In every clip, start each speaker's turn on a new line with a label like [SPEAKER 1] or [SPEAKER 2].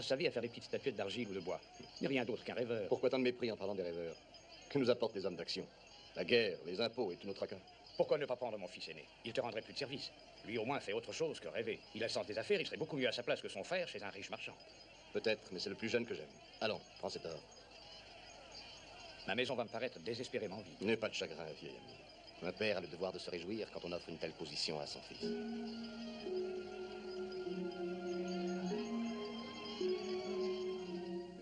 [SPEAKER 1] Sa vie à faire des petites statuettes d'argile ou de bois. Mais rien d'autre qu'un rêveur.
[SPEAKER 2] Pourquoi tant de mépris en parlant des rêveurs? Que nous apportent les hommes d'action? La guerre, les impôts et tous nos tracas.
[SPEAKER 1] Pourquoi ne pas prendre mon fils aîné? Il te rendrait plus de service. Lui, au moins, fait autre chose que rêver. Il a le sens des affaires, il serait beaucoup mieux à sa place que son frère chez un riche marchand.
[SPEAKER 2] Peut-être, mais c'est le plus jeune que j'aime. Allons, prends cet or.
[SPEAKER 1] Ma maison va me paraître désespérément vide.
[SPEAKER 2] N'aie pas de chagrin, vieil ami. Un père a le devoir de se réjouir quand on offre une telle position à son fils.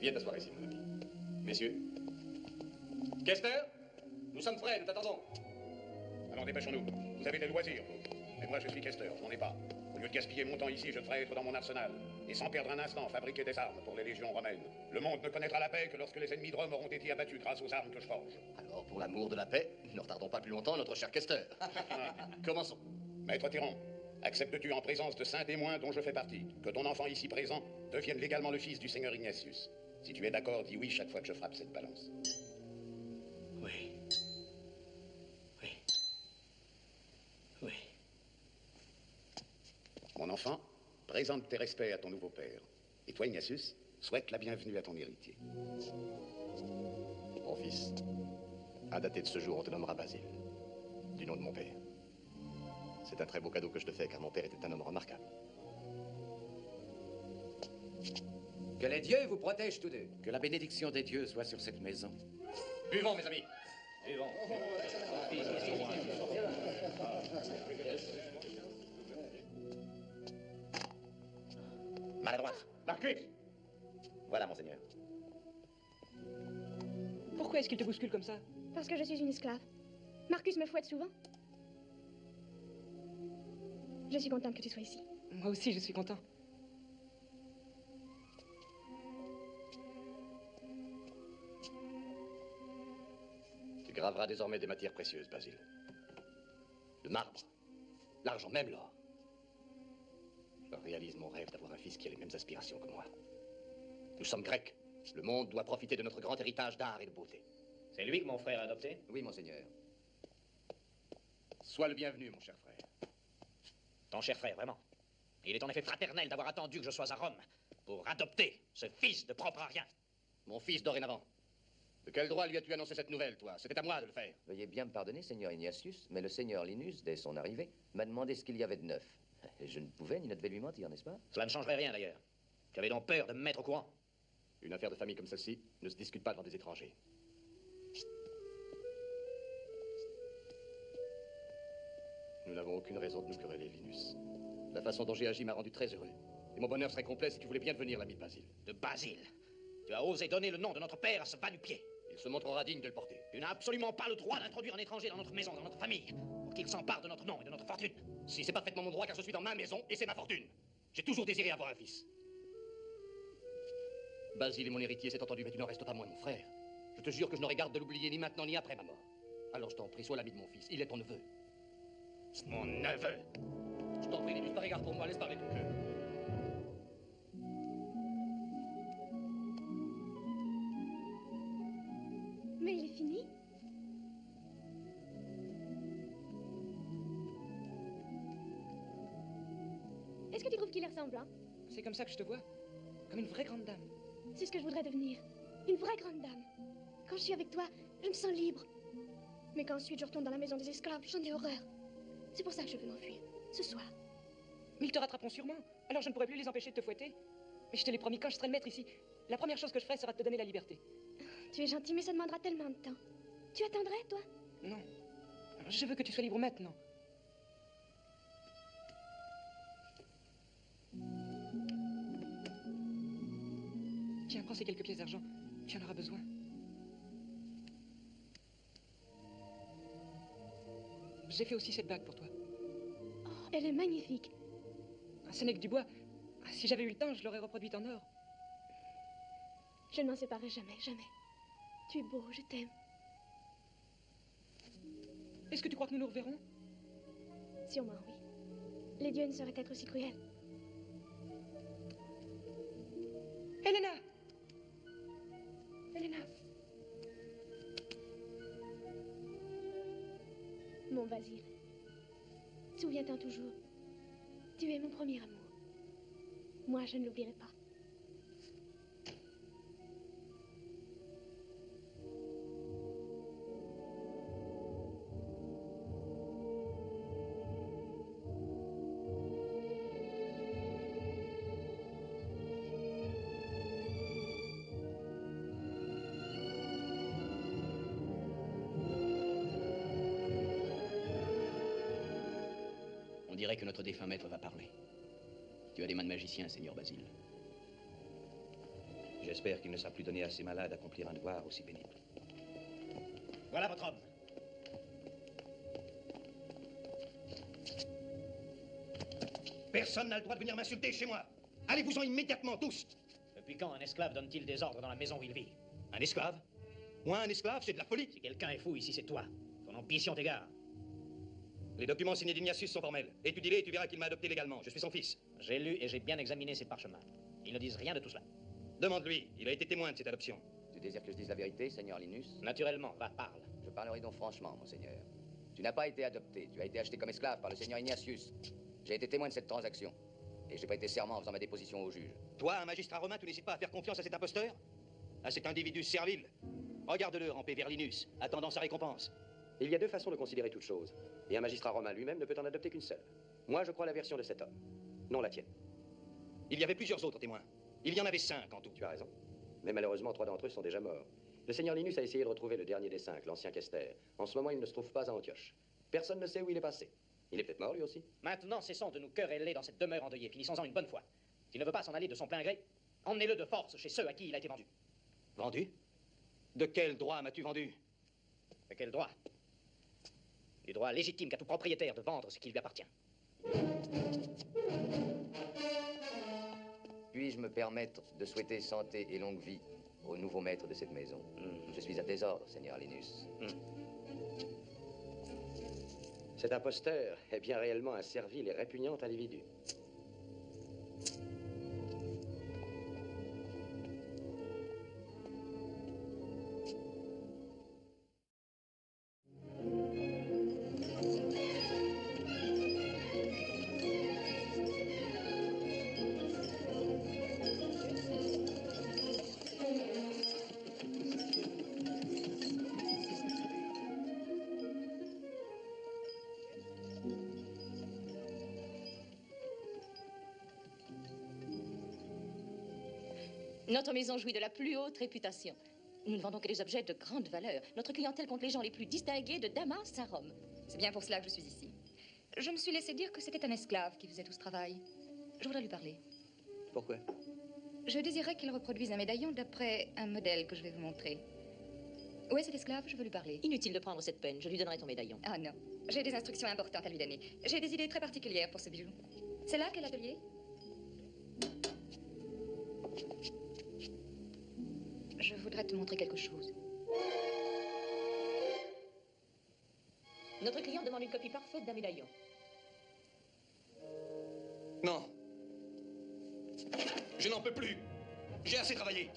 [SPEAKER 2] Viens t'asseoir ici, mon ami. Messieurs. Kester, nous sommes prêts, nous t'attendons.
[SPEAKER 3] Alors dépêchons-nous. Vous avez des loisirs, vous. Mais moi, je suis Kester, je n'en ai pas. Au lieu de gaspiller mon temps ici, je devrais être dans mon arsenal. Et sans perdre un instant, fabriquer des armes pour les légions romaines. Le monde ne connaîtra la paix que lorsque les ennemis de Rome auront été abattus grâce aux armes que je forge.
[SPEAKER 2] Alors, pour l'amour de la paix, ne retardons pas plus longtemps notre cher Kester. Commençons.
[SPEAKER 3] Maître tyran, acceptes-tu en présence de saints témoins dont je fais partie, que ton enfant ici présent devienne légalement le fils du seigneur Ignatius? Si tu es d'accord, dis oui chaque fois que je frappe cette balance.
[SPEAKER 1] Oui. Oui. Oui.
[SPEAKER 3] Mon enfant, présente tes respects à ton nouveau père. Et toi, Ignatius, souhaite la bienvenue à ton héritier.
[SPEAKER 2] Mon fils, à dater de ce jour, on te nommera Basile, du nom de mon père. C'est un très beau cadeau que je te fais, car mon père était un homme remarquable.
[SPEAKER 4] Que les dieux vous protègent tous deux. Que la bénédiction des dieux soit sur cette maison.
[SPEAKER 2] Buvons, mes amis.
[SPEAKER 1] Buvons.
[SPEAKER 2] Maladroite.
[SPEAKER 3] Marcus!
[SPEAKER 2] Voilà, monseigneur.
[SPEAKER 5] Pourquoi est-ce qu'il te bouscule comme ça?
[SPEAKER 6] Parce que je suis une esclave. Marcus me fouette souvent. Je suis contente que tu sois ici.
[SPEAKER 5] Moi aussi, je suis content.
[SPEAKER 2] Tu graveras désormais des matières précieuses, Basile. Le marbre, l'argent, même l'or. Je réalise mon rêve d'avoir un fils qui a les mêmes aspirations que moi. Nous sommes grecs. Le monde doit profiter de notre grand héritage d'art et de beauté.
[SPEAKER 1] C'est lui que mon frère a adopté?
[SPEAKER 4] Oui, monseigneur.
[SPEAKER 2] Sois le bienvenu, mon cher frère.
[SPEAKER 1] Ton cher frère, vraiment. Il est en effet fraternel d'avoir attendu que je sois à Rome pour adopter ce fils de propre à rien.
[SPEAKER 2] Mon fils, dorénavant. De quel droit lui as-tu annoncé cette nouvelle, toi? C'était à moi de le faire.
[SPEAKER 4] Veuillez bien me pardonner, seigneur Ignatius, mais le seigneur Linus, dès son arrivée, m'a demandé ce qu'il y avait de neuf. Et je ne pouvais ni ne devais lui mentir, n'est-ce pas?
[SPEAKER 1] Cela ne changerait rien, d'ailleurs. Tu avais donc peur de me mettre au courant?
[SPEAKER 2] Une affaire de famille comme celle-ci ne se discute pas devant des étrangers. Nous n'avons aucune raison de nous quereller, Linus. La façon dont j'ai agi m'a rendu très heureux. Et mon bonheur serait complet si tu voulais bien devenir l'ami de Basile.
[SPEAKER 1] De Basile? Tu as osé donner le nom de notre père à ce va-nu-pied.
[SPEAKER 2] Il se montrera digne de le porter.
[SPEAKER 1] Tu n'as absolument pas le droit d'introduire un étranger dans notre maison, dans notre famille, pour qu'il s'empare de notre nom et de notre fortune.
[SPEAKER 2] Si c'est parfaitement mon droit, car je suis dans ma maison et c'est ma fortune. J'ai toujours désiré avoir un fils. Basile est mon héritier, c'est entendu, mais tu n'en restes pas moins mon frère. Je te jure que je n'aurai garde de l'oublier ni maintenant ni après ma mort. Alors je t'en prie, sois l'ami de mon fils. Il est ton neveu.
[SPEAKER 1] Mon neveu?
[SPEAKER 2] Je t'en prie, Linus, par égard pour moi, laisse parler ton cœur.
[SPEAKER 6] Mais il est fini. Est-ce que tu trouves qu'il est ressemblant?
[SPEAKER 5] C'est comme ça que je te vois. Comme une vraie grande dame.
[SPEAKER 6] C'est ce que je voudrais devenir. Une vraie grande dame. Quand je suis avec toi, je me sens libre. Mais quand ensuite je retourne dans la maison des esclaves, j'en ai horreur. C'est pour ça que je veux m'enfuir. Ce soir.
[SPEAKER 5] Mais ils te rattraperont sûrement. Alors je ne pourrai plus les empêcher de te fouetter. Mais je te l'ai promis, quand je serai le maître ici, la première chose que je ferai sera de te donner la liberté.
[SPEAKER 6] Tu es gentil, mais ça demandera tellement de temps. Tu attendrais, toi?
[SPEAKER 5] Non. Alors, je veux que tu sois libre maintenant. Tiens, prends ces quelques pièces d'argent. Tu en auras besoin. J'ai fait aussi cette bague pour toi.
[SPEAKER 6] Oh, elle est magnifique.
[SPEAKER 5] Ce n'est que du bois. Si j'avais eu le temps, je l'aurais reproduite en or.
[SPEAKER 6] Je ne m'en séparerai jamais, jamais. Tu es beau, je t'aime.
[SPEAKER 5] Est-ce que tu crois que nous nous reverrons?
[SPEAKER 6] Sûrement, oui. Les dieux ne sauraient être aussi cruels.
[SPEAKER 5] Helena! Helena!
[SPEAKER 6] Mon Basile, souviens-t'en toujours. Tu es mon premier amour. Moi, je ne l'oublierai pas.
[SPEAKER 2] dirait que notre défunt maître va parler. Tu as des mains de magicien, Seigneur Basile.
[SPEAKER 7] J'espère qu'il ne sera plus donné à ces malades d'accomplir un devoir aussi pénible.
[SPEAKER 1] Voilà votre homme.
[SPEAKER 7] Personne n'a le droit de venir m'insulter chez moi. Allez-vous-en immédiatement, tous.
[SPEAKER 1] Depuis quand un esclave donne-t-il des ordres dans la maison où il vit?
[SPEAKER 7] Un esclave? Moi, un esclave, c'est de la folie.
[SPEAKER 1] Si quelqu'un est fou ici, c'est toi. Ton ambition t'égare.
[SPEAKER 7] Les documents signés d'Ignatius sont formels. Étudie-les et tu verras qu'il m'a adopté légalement. Je suis son fils.
[SPEAKER 1] J'ai lu et j'ai bien examiné ces parchemins. Ils ne disent rien de tout cela.
[SPEAKER 7] Demande-lui. Il a été témoin de cette adoption.
[SPEAKER 4] Tu désires que je dise la vérité, Seigneur Linus?
[SPEAKER 1] Naturellement, va, parle.
[SPEAKER 4] Je parlerai donc franchement, monseigneur. Tu n'as pas été adopté. Tu as été acheté comme esclave par le Seigneur Ignatius. J'ai été témoin de cette transaction. Et j'ai prêté serment en faisant ma déposition au juge.
[SPEAKER 7] Toi, un magistrat romain, tu n'hésites pas à faire confiance à cet imposteur? À cet individu servile? Regarde-le ramper vers Linus, attendant sa récompense.
[SPEAKER 8] Il y a deux façons de considérer toute chose. Et un magistrat romain lui-même ne peut en adopter qu'une seule. Moi, je crois la version de cet homme. Non la tienne.
[SPEAKER 7] Il y avait plusieurs autres témoins. Il y en avait 5 en tout.
[SPEAKER 8] Tu as raison. Mais malheureusement, 3 d'entre eux sont déjà morts. Le seigneur Linus a essayé de retrouver le dernier des 5, l'ancien Kester. En ce moment, il ne se trouve pas à Antioche. Personne ne sait où il est passé. Il est peut-être mort, lui aussi.
[SPEAKER 1] Maintenant, cessons de nous quereller dans cette demeure endeuillée. Finissons-en une bonne fois. S'il ne veut pas s'en aller de son plein gré, emmenez-le de force chez ceux à qui il a été vendu.
[SPEAKER 7] Vendu? De quel droit m'as-tu vendu?
[SPEAKER 1] De quel droit? Du droit légitime qu'a tout propriétaire de vendre ce qui lui appartient.
[SPEAKER 4] Puis-je me permettre de souhaiter santé et longue vie au nouveau maître de cette maison? Je suis à tes ordres, Seigneur Linus.
[SPEAKER 8] Cet imposteur est bien réellement un servile et répugnant individu.
[SPEAKER 9] Notre maison jouit de la plus haute réputation. Nous ne vendons que des objets de grande valeur. Notre clientèle compte les gens les plus distingués de Damas à Rome.
[SPEAKER 10] C'est bien pour cela que je suis ici. Je me suis laissé dire que c'était un esclave qui faisait tout ce travail. Je voudrais lui parler.
[SPEAKER 8] Pourquoi?
[SPEAKER 10] Je désirais qu'il reproduise un médaillon d'après un modèle que je vais vous montrer. Où est cet esclave? Je veux lui parler.
[SPEAKER 9] Inutile de prendre cette peine. Je lui donnerai ton médaillon.
[SPEAKER 10] Ah non. J'ai des instructions importantes à lui donner. J'ai des idées très particulières pour ce bijou. C'est là qu'est l'atelier? Je voudrais te montrer quelque chose.
[SPEAKER 9] Notre client demande une copie parfaite d'un médaillon.
[SPEAKER 7] Non. Je n'en peux plus. J'ai assez travaillé.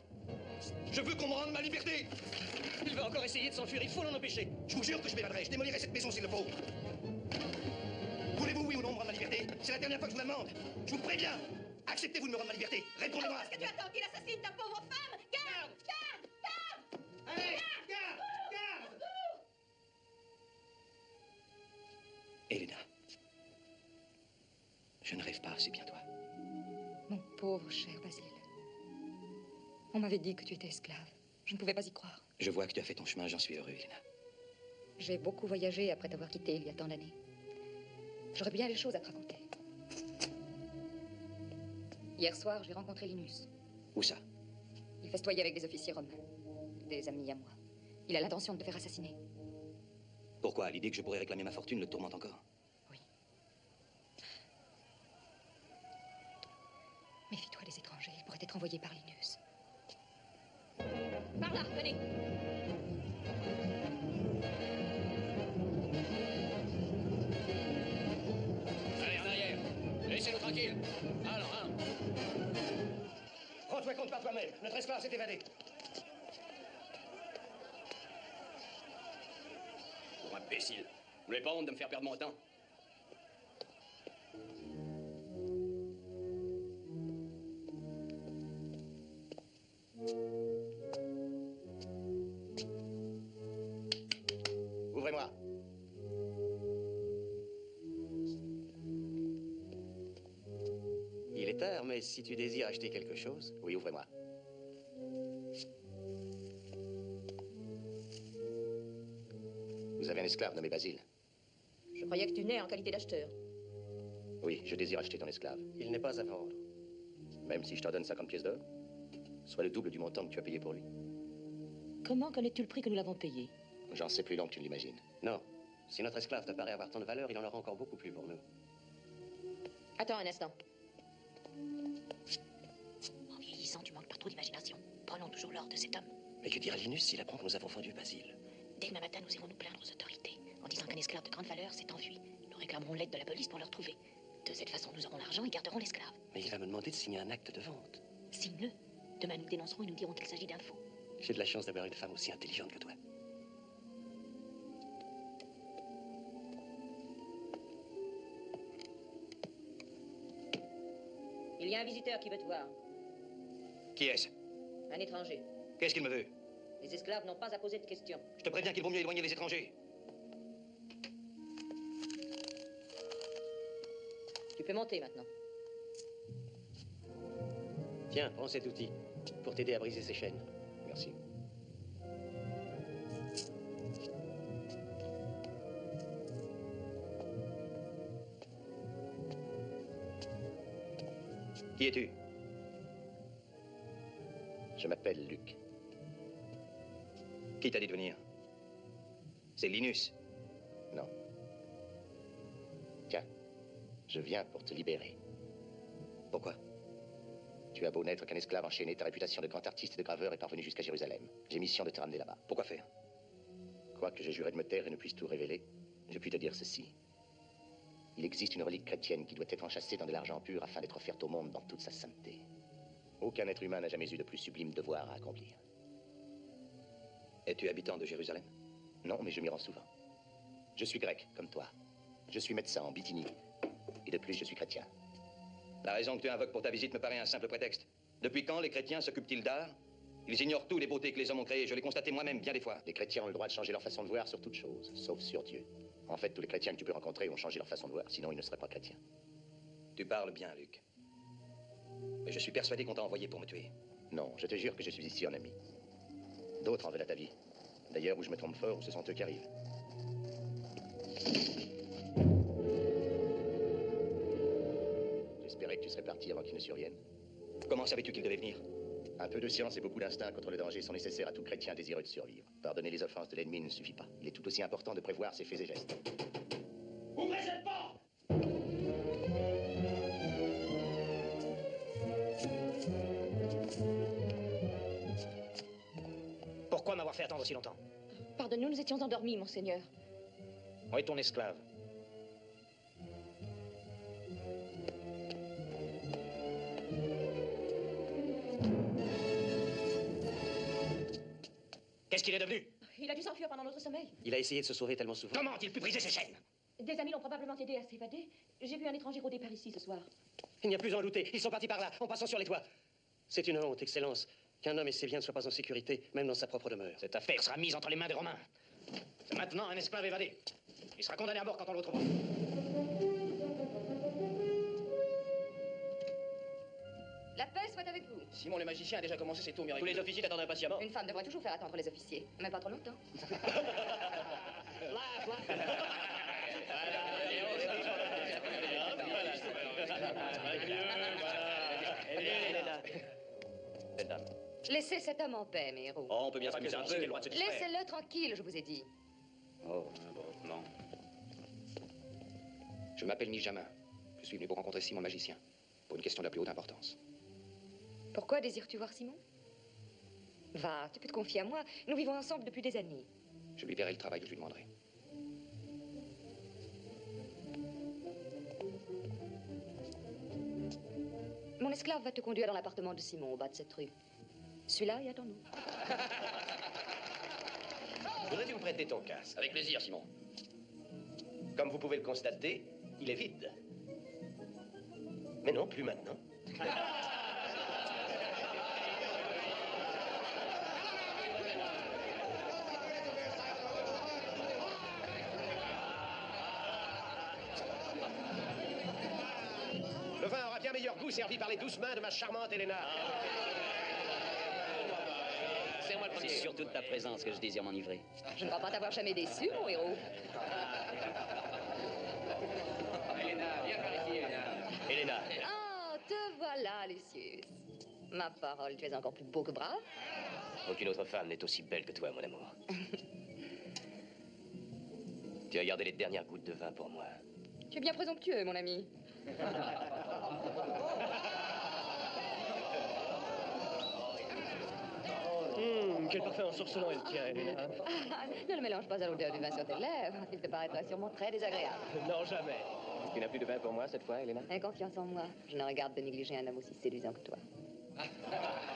[SPEAKER 7] Je veux qu'on me rende ma liberté.
[SPEAKER 1] Il va encore essayer de s'enfuir, il faut l'en empêcher.
[SPEAKER 7] Je vous jure que je m'évaderai. Je démolirai cette maison s'il le faut. Voulez-vous, oui ou non, me rendre ma liberté? C'est la dernière fois que je vous la demande. Je vous préviens. Acceptez-vous de me rendre ma liberté? Répondez-moi.
[SPEAKER 9] Qu'est-ce que tu attends qu'il assassine ta pauvre femme? Garde! Garde! Garde!
[SPEAKER 7] Allez, garde! Garde! Elena, je ne rêve pas, c'est bien toi.
[SPEAKER 10] Mon pauvre cher Basile. On m'avait dit que tu étais esclave. Je ne pouvais pas y croire.
[SPEAKER 7] Je vois que tu as fait ton chemin, j'en suis heureux, Elena.
[SPEAKER 10] J'ai beaucoup voyagé après t'avoir quitté il y a tant d'années. J'aurais bien des choses à te raconter. Hier soir, j'ai rencontré Linus.
[SPEAKER 7] Où ça?
[SPEAKER 10] Il festoyait avec des officiers romains. Des amis à moi. Il a l'intention de te faire assassiner.
[SPEAKER 7] Pourquoi? L'idée que je pourrais réclamer ma fortune le tourmente encore?
[SPEAKER 10] Oui. Méfie-toi des étrangers. Ils pourraient être envoyés par Linus.
[SPEAKER 9] Par là, venez.
[SPEAKER 2] Allez, en arrière. Laissez-nous tranquilles. Alors, hein.
[SPEAKER 7] Rends-toi compte par toi-même. Notre esclave s'est évadé.
[SPEAKER 2] Pour imbécile. Vous n'avez pas honte de me faire perdre mon temps?
[SPEAKER 7] Ouvrez-moi.
[SPEAKER 8] Il est tard, mais si tu désires acheter quelque chose... Oui, ouvrez-moi. Vous avez un esclave nommé Basile.
[SPEAKER 9] Je croyais que tu nais en qualité d'acheteur.
[SPEAKER 8] Oui, je désire acheter ton esclave.
[SPEAKER 11] Il n'est pas à vendre.
[SPEAKER 8] Même si je t'en donne 50 pièces d'or, soit le double du montant que tu as payé pour lui.
[SPEAKER 9] Comment connais-tu le prix que nous l'avons payé?
[SPEAKER 8] J'en sais plus long que tu ne l'imagines.
[SPEAKER 11] Non. Si notre esclave te paraît avoir tant de valeur, il en aura encore beaucoup plus pour nous.
[SPEAKER 9] Attends un instant. En vieillissant, tu manques pas trop d'imagination. Prenons toujours l'ordre de cet homme.
[SPEAKER 11] Mais que dira Linus s'il apprend que nous avons vendu Basile?
[SPEAKER 9] Dès demain matin, nous irons nous plaindre aux autorités. En disant qu'un esclave de grande valeur s'est enfui. Nous réclamerons l'aide de la police pour le retrouver. De cette façon, nous aurons l'argent et garderons l'esclave.
[SPEAKER 11] Mais il va me demander de signer un acte de vente.
[SPEAKER 9] Signe-le. Demain, nous dénoncerons et nous dirons qu'il s'agit d'un faux.
[SPEAKER 11] J'ai de la chance d'avoir une femme aussi intelligente que toi.
[SPEAKER 9] Il y a un visiteur qui veut te voir.
[SPEAKER 7] Qui est-ce?
[SPEAKER 9] Un étranger.
[SPEAKER 7] Qu'est-ce qu'il me veut?
[SPEAKER 9] Les esclaves n'ont pas à poser de questions.
[SPEAKER 7] Je te préviens qu'il vaut mieux éloigner les étrangers.
[SPEAKER 9] Tu peux monter maintenant.
[SPEAKER 11] Tiens, prends cet outil pour t'aider à briser ces chaînes.
[SPEAKER 8] Merci.
[SPEAKER 7] Qui es-tu?
[SPEAKER 8] Je m'appelle Luc.
[SPEAKER 7] Qui t'a dit de venir? C'est Linus.
[SPEAKER 8] Non. Tiens, je viens pour te libérer.
[SPEAKER 7] Pourquoi?
[SPEAKER 8] Tu as beau n'être qu'un esclave enchaîné, ta réputation de grand artiste et de graveur est parvenue jusqu'à Jérusalem. J'ai mission de te ramener là-bas.
[SPEAKER 7] Pourquoi faire?
[SPEAKER 8] Quoique j'ai juré de me taire et ne puisse tout révéler, je puis te dire ceci. Il existe une relique chrétienne qui doit être enchâssée dans de l'argent pur afin d'être offerte au monde dans toute sa sainteté. Aucun être humain n'a jamais eu de plus sublime devoir à accomplir.
[SPEAKER 7] Es-tu habitant de Jérusalem?
[SPEAKER 8] Non, mais je m'y rends souvent. Je suis grec, comme toi. Je suis médecin en Bithynie. Et de plus, je suis chrétien.
[SPEAKER 7] La raison que tu invoques pour ta visite me paraît un simple prétexte. Depuis quand les chrétiens s'occupent-ils d'art? Ils ignorent tous les beautés que les hommes ont créées. Je l'ai constaté moi-même bien des fois.
[SPEAKER 8] Les chrétiens ont le droit de changer leur façon de voir sur toute chose, sauf sur Dieu. En fait, tous les chrétiens que tu peux rencontrer ont changé leur façon de voir, sinon ils ne seraient pas chrétiens.
[SPEAKER 7] Tu parles bien, Luc. Mais je suis persuadé qu'on t'a envoyé pour me tuer.
[SPEAKER 8] Non, je te jure que je suis ici en ami. D'autres en veulent à ta vie. D'ailleurs, où je me trompe fort, ce sont eux qui arrivent. J'espérais que tu serais parti avant qu'ils ne surviennent.
[SPEAKER 7] Comment savais-tu qu'ils devaient venir?
[SPEAKER 8] Un peu de science et beaucoup d'instinct contre le danger sont nécessaires à tout chrétien désireux de survivre. Pardonner les offenses de l'ennemi ne suffit pas. Il est tout aussi important de prévoir ses faits et gestes.
[SPEAKER 1] Ouvrez cette porte! Pourquoi m'avoir fait attendre si longtemps?
[SPEAKER 9] Pardonne-nous, nous étions endormis, monseigneur.
[SPEAKER 1] Où est ton esclave? Qu'est-ce qu'il est devenu?
[SPEAKER 9] Il a dû s'enfuir pendant notre sommeil.
[SPEAKER 11] Il a essayé de se sauver tellement souvent.
[SPEAKER 1] Comment a-t-il pu briser ses chaînes?
[SPEAKER 9] Des amis l'ont probablement aidé à s'évader. J'ai vu un étranger rôder par ici ce soir.
[SPEAKER 11] Il n'y a plus à en douter. Ils sont partis par là, en passant sur les toits. C'est une honte, Excellence, qu'un homme et ses biens ne soient pas en sécurité, même dans sa propre demeure.
[SPEAKER 1] Cette affaire sera mise entre les mains des Romains. C'est maintenant un esclave évadé. Il sera condamné à mort quand on le retrouvera.
[SPEAKER 10] La paix soit avec vous.
[SPEAKER 7] Simon le magicien a déjà commencé ses tours
[SPEAKER 11] Tous
[SPEAKER 7] miraculeux.
[SPEAKER 11] les officiers t'attendent impatiemment.
[SPEAKER 10] Une femme devrait toujours faire attendre les officiers. Même pas trop longtemps.
[SPEAKER 11] Belle dame.
[SPEAKER 10] Laissez cet homme en paix, mes héros.
[SPEAKER 11] Oh, on peut bien s'amuser un peu.
[SPEAKER 1] le droit de se distraire.
[SPEAKER 10] Laissez-le tranquille, je vous ai dit.
[SPEAKER 8] Oh,
[SPEAKER 7] Bon, non. Je m'appelle Nijamin. Je suis venu pour rencontrer Simon le magicien. Pour une question de la plus haute importance.
[SPEAKER 10] Pourquoi désires-tu voir Simon? Va, tu peux te confier à moi. Nous vivons ensemble depuis des années.
[SPEAKER 7] Je lui verrai le travail que je lui demanderai.
[SPEAKER 10] Mon esclave va te conduire dans l'appartement de Simon, au bas de cette rue. Suis-là et attends-nous.
[SPEAKER 11] Voudrais-tu me prêter ton casque?
[SPEAKER 7] Avec plaisir, Simon.
[SPEAKER 11] Comme vous pouvez le constater, il est vide. Mais non, plus maintenant. Le vin aura bien meilleur goût servi par les douces mains de ma charmante Helena.
[SPEAKER 7] C'est moi le premier.
[SPEAKER 12] C'est surtout de ta présence que je désire m'enivrer.
[SPEAKER 10] Je ne crois pas t'avoir jamais déçu, mon héros.
[SPEAKER 7] Helena, viens par ici, Helena.
[SPEAKER 10] Voilà, Lucius. Ma parole, tu es encore plus beau que brave.
[SPEAKER 8] Aucune autre femme n'est aussi belle que toi, mon amour. Tu as gardé les dernières gouttes de vin pour moi.
[SPEAKER 10] Tu es bien présomptueux, mon ami.
[SPEAKER 11] Quel parfum ensorcelant elle tient, Elena.
[SPEAKER 10] Ne le mélange pas à l'odeur du vin sur tes lèvres. Il te paraîtra sûrement très désagréable.
[SPEAKER 11] Non, jamais.
[SPEAKER 8] Tu n'as plus de vin pour moi cette fois, Elena?
[SPEAKER 10] Aie confiance en moi. Je ne regarde de négliger un homme aussi séduisant que toi.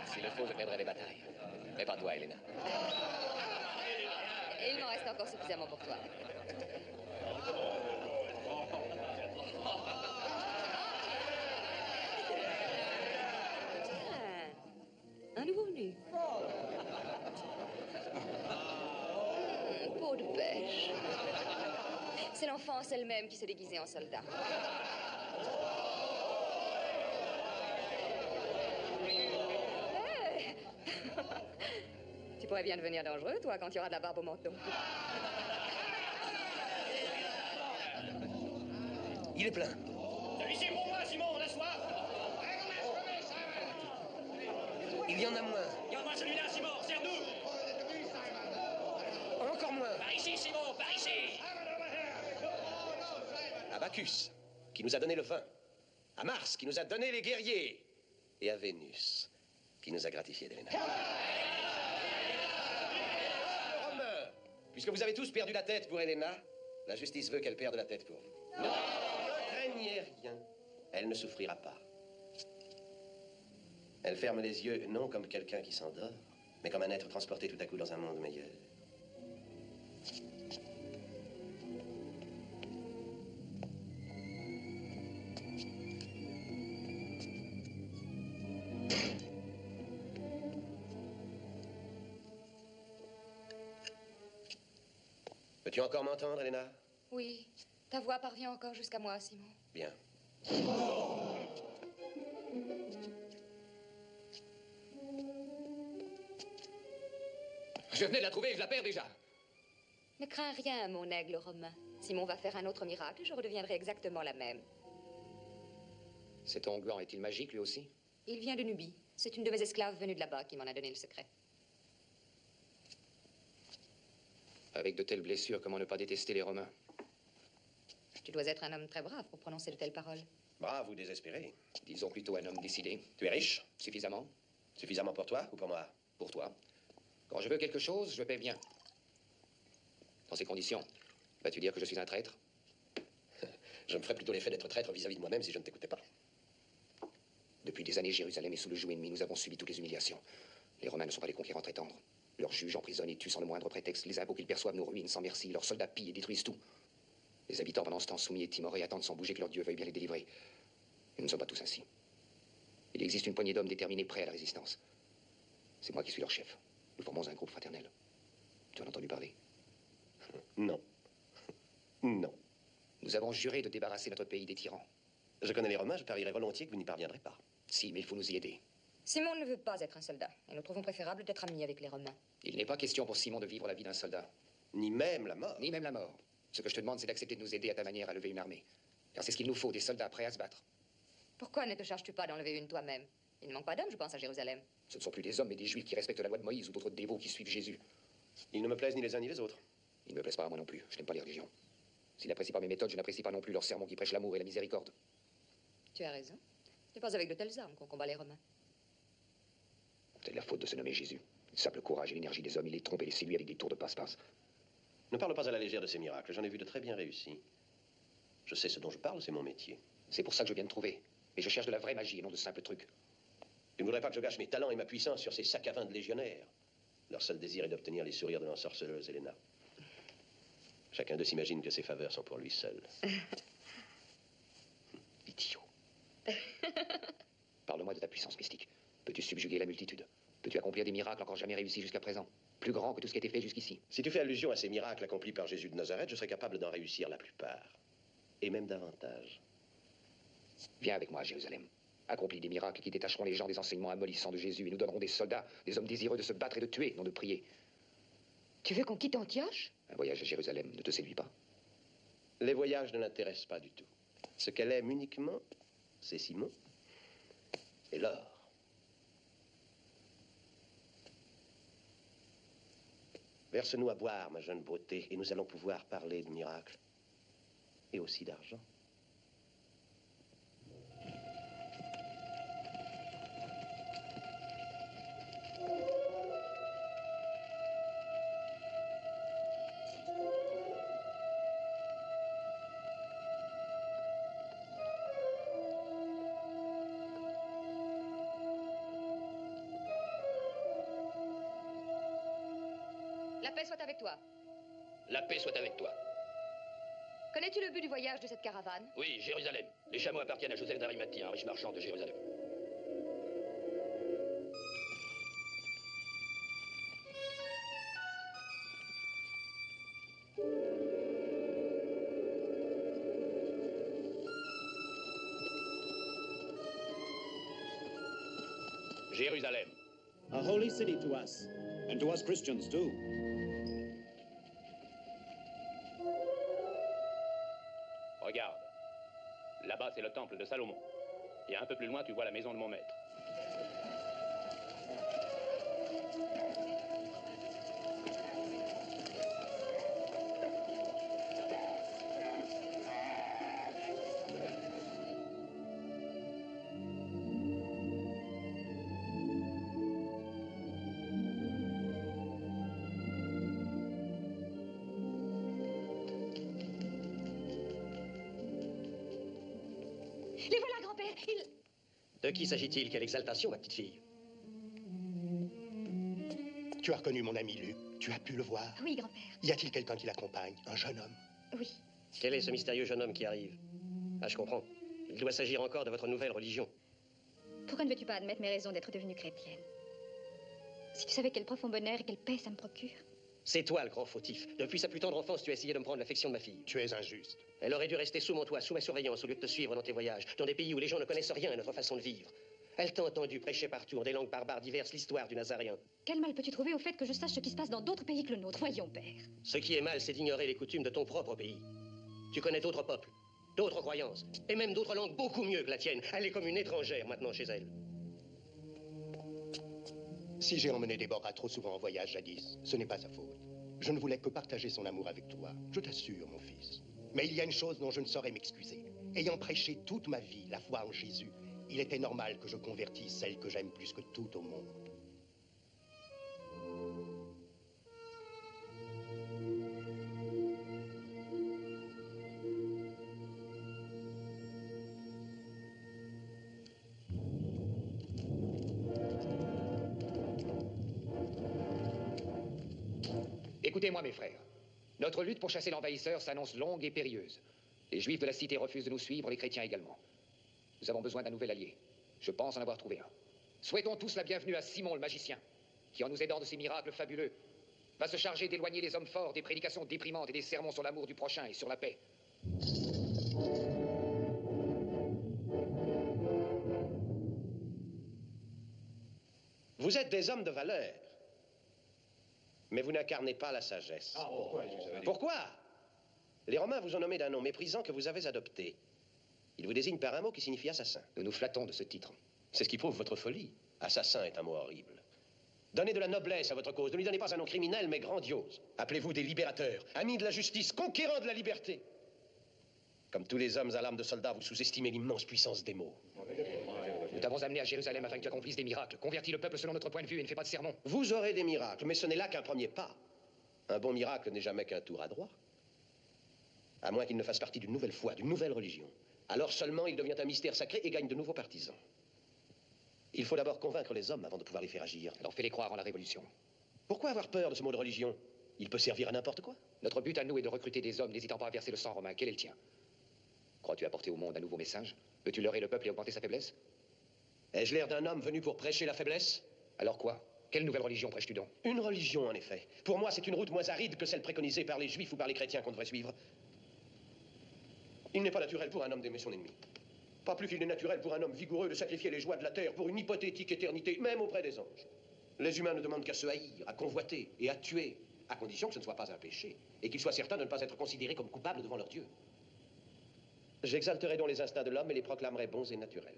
[SPEAKER 8] S'il le faut, je perdrai les batailles. Mais pas toi, Elena.
[SPEAKER 10] Et il m'en reste encore suffisamment pour toi. Un nouveau-né. Peau de pêche. C'est l'enfance elle-même qui s'est déguisée en soldat. Hey! Tu pourrais bien devenir dangereux, toi, quand tu auras de la barbe au menton.
[SPEAKER 8] Il est plein.
[SPEAKER 1] Celui-ci pour moi, Simon, on a soif.
[SPEAKER 8] Il y en a moins.
[SPEAKER 1] Regarde-moi celui-là, Simon, serre-nous.
[SPEAKER 8] Encore moins.
[SPEAKER 1] Par ici, Simon, par ici.
[SPEAKER 2] À Bacchus, qui nous a donné le vin. À Mars, qui nous a donné les guerriers. Et à Vénus, qui nous a gratifié d'Héléna. Romains, puisque vous avez tous perdu la tête pour Héléna, la justice veut qu'elle perde la tête pour vous. Non, ne craignez rien. Elle ne souffrira pas. Elle ferme les yeux, non comme quelqu'un qui s'endort, mais comme un être transporté tout à coup dans un monde meilleur. Peux-tu encore m'entendre, Héléna?
[SPEAKER 10] Oui, ta voix parvient encore jusqu'à moi, Simon.
[SPEAKER 2] Bien.
[SPEAKER 4] Je venais de la trouver et je la perds déjà.
[SPEAKER 10] Ne crains rien, mon aigle romain. Simon va faire un autre miracle, je redeviendrai exactement la même.
[SPEAKER 4] Cet onguent est-il magique, lui aussi?
[SPEAKER 10] Il vient de Nubie. C'est une de mes esclaves venue de là-bas qui m'en a donné le secret.
[SPEAKER 4] Avec de telles blessures, comment ne pas détester les Romains?
[SPEAKER 10] Tu dois être un homme très brave pour prononcer de telles paroles.
[SPEAKER 2] Brave ou désespéré?
[SPEAKER 4] Disons plutôt un homme décidé.
[SPEAKER 2] Tu es riche?
[SPEAKER 4] Suffisamment.
[SPEAKER 2] Suffisamment pour toi ou pour moi?
[SPEAKER 4] Pour toi. Quand je veux quelque chose, je paie bien. Dans ces conditions, vas-tu dire que je suis un traître?
[SPEAKER 2] Je me ferais plutôt l'effet d'être traître vis-à-vis de moi-même si je ne t'écoutais pas.
[SPEAKER 4] Depuis des années, Jérusalem est sous le joug ennemi. Nous avons subi toutes les humiliations. Les Romains ne sont pas des conquérants très tendres. Leurs juges emprisonnent et tuent sans le moindre prétexte. Les impôts qu'ils perçoivent nous ruinent sans merci. Leurs soldats pillent et détruisent tout. Les habitants, pendant ce temps, soumis et timorés, attendent sans bouger que leur Dieu veuille bien les délivrer. Et nous ne sommes pas tous ainsi. Il existe une poignée d'hommes déterminés, prêts à la résistance. C'est moi qui suis leur chef. Nous formons un groupe fraternel. Tu en as entendu parler?
[SPEAKER 2] Non. Non.
[SPEAKER 4] Nous avons juré de débarrasser notre pays des tyrans.
[SPEAKER 2] Je connais les Romains, je parierais volontiers que vous n'y parviendrez pas.
[SPEAKER 4] Si, mais il faut nous y aider.
[SPEAKER 10] Simon ne veut pas être un soldat, et nous trouvons préférable d'être amis avec les Romains.
[SPEAKER 4] Il n'est pas question pour Simon de vivre la vie d'un soldat.
[SPEAKER 2] Ni même la mort.
[SPEAKER 4] Ni même la mort. Ce que je te demande, c'est d'accepter de nous aider à ta manière à lever une armée. Car c'est ce qu'il nous faut, des soldats prêts à se battre.
[SPEAKER 10] Pourquoi ne te charges-tu pas d'enlever une toi-même? Il ne manque pas d'hommes, je pense, à Jérusalem.
[SPEAKER 4] Ce ne sont plus des hommes, mais des juifs qui respectent la loi de Moïse ou d'autres dévots qui suivent Jésus.
[SPEAKER 2] Ils ne me plaisent ni les uns ni les autres.
[SPEAKER 4] Ils ne me plaisent pas à moi non plus. Je n'aime pas les religions. S'ils n'apprécient pas mes méthodes, je n'apprécie pas non plus leurs sermons qui prêchent l'amour et la miséricorde.
[SPEAKER 10] Tu as raison. Ce n'est pas avec de telles armes qu'on combat les Romains.
[SPEAKER 4] C'est de la faute de se nommer Jésus. Le simple courage et l'énergie des hommes, il les trompe et les séduit avec des tours de passe-passe.
[SPEAKER 2] Ne parle pas à la légère de ces miracles. J'en ai vu de très bien réussis. Je sais ce dont je parle, c'est mon métier.
[SPEAKER 4] C'est pour ça que je viens de trouver. Mais je cherche de la vraie magie et non de simples trucs.
[SPEAKER 2] Tu ne voudrais pas que je gâche mes talents et ma puissance sur ces sacs à vin de légionnaires. Leur seul désir est d'obtenir les sourires de l'ensorceleuse Héléna. Chacun d'eux s'imagine que ses faveurs sont pour lui seul.
[SPEAKER 4] Idiot. Parle-moi de ta puissance mystique. Peux-tu subjuguer la multitude? Peux-tu accomplir des miracles encore jamais réussis jusqu'à présent? Plus grands que tout ce qui a été fait jusqu'ici?
[SPEAKER 2] Si tu fais allusion à ces miracles accomplis par Jésus de Nazareth, je serais capable d'en réussir la plupart. Et même davantage.
[SPEAKER 4] Viens avec moi à Jérusalem. Accomplis des miracles qui détacheront les gens des enseignements amollissants de Jésus et nous donneront des soldats, des hommes désireux de se battre et de tuer, non de prier.
[SPEAKER 10] Tu veux qu'on quitte Antioche?
[SPEAKER 4] Un voyage à Jérusalem ne te séduit pas?
[SPEAKER 2] Les voyages ne l'intéressent pas du tout. Ce qu'elle aime uniquement, c'est Simon.
[SPEAKER 8] et l'or. Verse-nous à boire, ma jeune beauté, et nous allons pouvoir parler de miracles. Et aussi d'argent.
[SPEAKER 10] La paix soit avec toi.
[SPEAKER 7] La paix soit avec toi.
[SPEAKER 10] Connais-tu le but du voyage de cette caravane?
[SPEAKER 7] Oui, Jérusalem. Les chameaux appartiennent à Joseph d'Arimathie, un riche marchand de Jérusalem. Jérusalem.
[SPEAKER 13] A holy city to us, and to us Christians too.
[SPEAKER 14] Regarde. Là-bas, c'est le temple de Salomon. Et un peu plus loin, tu vois la maison de mon maître.
[SPEAKER 10] Les voilà, grand-père. Ils...
[SPEAKER 11] De qui s'agit-il? Quelle exaltation, ma petite fille?
[SPEAKER 15] Tu as reconnu mon ami Luc. Tu as pu le voir?
[SPEAKER 10] Oui, grand-père.
[SPEAKER 15] Y a-t-il quelqu'un qui l'accompagne? Un jeune homme?
[SPEAKER 10] Oui.
[SPEAKER 11] Quel est ce mystérieux jeune homme qui arrive? Ah, je comprends. Il doit s'agir encore de votre nouvelle religion.
[SPEAKER 10] Pourquoi ne veux-tu pas admettre mes raisons d'être devenue chrétienne? Si tu savais quel profond bonheur et quelle paix ça me procure.
[SPEAKER 11] C'est toi le grand fautif. Depuis sa plus tendre enfance, tu as essayé de me prendre l'affection de ma fille.
[SPEAKER 15] Tu es injuste.
[SPEAKER 11] Elle aurait dû rester sous mon toit, sous ma surveillance, au lieu de te suivre dans tes voyages, dans des pays où les gens ne connaissent rien à notre façon de vivre. Elle t'a entendu prêcher partout, en des langues barbares diverses, l'histoire du Nazaréen.
[SPEAKER 10] Quel mal peux-tu trouver au fait que je sache ce qui se passe dans d'autres pays que le nôtre? Voyons, père.
[SPEAKER 11] Ce qui est mal, c'est d'ignorer les coutumes de ton propre pays. Tu connais d'autres peuples, d'autres croyances, et même d'autres langues beaucoup mieux que la tienne. Elle est comme une étrangère maintenant chez elle.
[SPEAKER 15] Si j'ai emmené Déborah trop souvent en voyage jadis, ce n'est pas sa faute. Je ne voulais que partager son amour avec toi. Je t'assure, mon fils. Mais il y a une chose dont je ne saurais m'excuser. Ayant prêché toute ma vie la foi en Jésus, il était normal que je convertisse celle que j'aime plus que tout au monde.
[SPEAKER 4] Écoutez-moi, mes frères. Notre lutte pour chasser l'envahisseur s'annonce longue et périlleuse. Les Juifs de la cité refusent de nous suivre, les chrétiens également. Nous avons besoin d'un nouvel allié. Je pense en avoir trouvé un. Souhaitons tous la bienvenue à Simon le magicien, qui, en nous aidant de ses miracles fabuleux, va se charger d'éloigner les hommes forts des prédications déprimantes et des sermons sur l'amour du prochain et sur la paix.
[SPEAKER 8] Vous êtes des hommes de valeur. Mais vous n'incarnez pas la sagesse.
[SPEAKER 3] Ah, pourquoi?
[SPEAKER 8] Pourquoi? Les Romains vous ont nommé d'un nom méprisant que vous avez adopté. Ils vous désignent par un mot qui signifie assassin.
[SPEAKER 4] Nous nous flattons de ce titre.
[SPEAKER 8] C'est ce qui prouve votre folie. Assassin est un mot horrible. Donnez de la noblesse à votre cause. Ne lui donnez pas un nom criminel, mais grandiose. Appelez-vous des libérateurs, amis de la justice, conquérants de la liberté. Comme tous les hommes à l'âme de soldats, vous sous-estimez l'immense puissance des mots.
[SPEAKER 4] Nous t'avons amené à Jérusalem afin que tu accomplisses des miracles. Convertis le peuple selon notre point de vue et ne fais pas de sermons.
[SPEAKER 8] Vous aurez des miracles, mais ce n'est là qu'un premier pas. Un bon miracle n'est jamais qu'un tour à droite. À moins qu'il ne fasse partie d'une nouvelle foi, d'une nouvelle religion. Alors seulement il devient un mystère sacré et gagne de nouveaux partisans. Il faut d'abord convaincre les hommes avant de pouvoir les faire agir.
[SPEAKER 4] Alors fais-les croire en la révolution.
[SPEAKER 8] Pourquoi avoir peur de ce mot de religion? Il peut servir à n'importe quoi.
[SPEAKER 4] Notre but à nous est de recruter des hommes n'hésitant pas à verser le sang romain. Quel est le tien? Crois-tu apporter au monde un nouveau message? Veux-tu leurrer le peuple et augmenter sa faiblesse?
[SPEAKER 8] Ai-je l'air d'un homme venu pour prêcher la faiblesse?
[SPEAKER 4] Alors quoi? Quelle nouvelle religion prêches-tu donc?
[SPEAKER 8] Une religion, en effet. Pour moi, c'est une route moins aride que celle préconisée par les Juifs ou par les chrétiens qu'on devrait suivre. Il n'est pas naturel pour un homme d'aimer son ennemi. Pas plus qu'il n'est naturel pour un homme vigoureux de sacrifier les joies de la terre pour une hypothétique éternité, même auprès des anges. Les humains ne demandent qu'à se haïr, à convoiter et à tuer, à condition que ce ne soit pas un péché, et qu'ils soient certains de ne pas être considérés comme coupables devant leur Dieu. J'exalterai donc les instincts de l'homme et les proclamerai bons et naturels.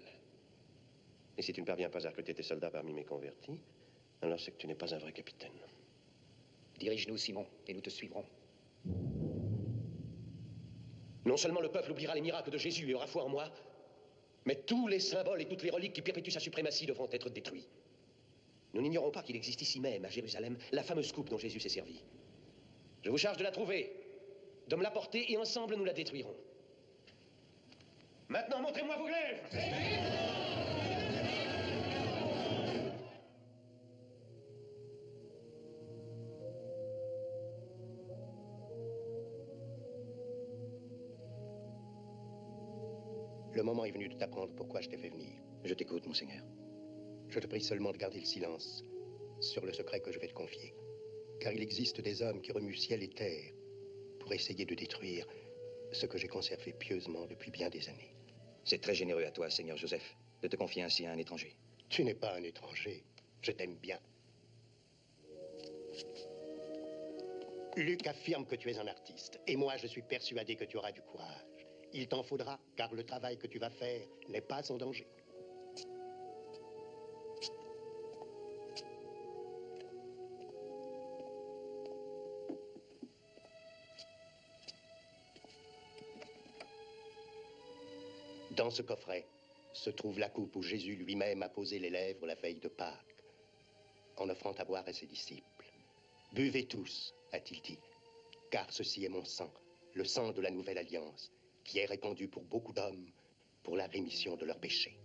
[SPEAKER 11] Et si tu ne parviens pas à recruter tes soldats parmi mes convertis, alors c'est que tu n'es pas un vrai capitaine.
[SPEAKER 4] Dirige-nous, Simon, et nous te suivrons.
[SPEAKER 11] Non seulement le peuple oubliera les miracles de Jésus et aura foi en moi, mais tous les symboles et toutes les reliques qui perpétuent sa suprématie devront être détruits. Nous n'ignorons pas qu'il existe ici même, à Jérusalem, la fameuse coupe dont Jésus s'est servi. Je vous charge de la trouver, de me l'apporter, et ensemble nous la détruirons. Maintenant, montrez-moi vos glaives!
[SPEAKER 15] Le moment est venu de t'apprendre pourquoi je t'ai fait venir.
[SPEAKER 7] Je t'écoute, monseigneur.
[SPEAKER 15] Je te prie seulement de garder le silence sur le secret que je vais te confier. Car il existe des hommes qui remuent ciel et terre pour essayer de détruire ce que j'ai conservé pieusement depuis bien des années.
[SPEAKER 7] C'est très généreux à toi, Seigneur Joseph, de te confier ainsi à un étranger.
[SPEAKER 15] Tu n'es pas un étranger. Je t'aime bien. Luc affirme que tu es un artiste. Et moi, je suis persuadé que tu auras du courage. Il t'en faudra, car le travail que tu vas faire n'est pas sans danger. Dans ce coffret se trouve la coupe où Jésus lui-même a posé les lèvres la veille de Pâques, en offrant à boire à ses disciples. Buvez tous, a-t-il dit, car ceci est mon sang, le sang de la nouvelle alliance, qui est répandu pour beaucoup d'hommes pour la rémission de leurs péchés.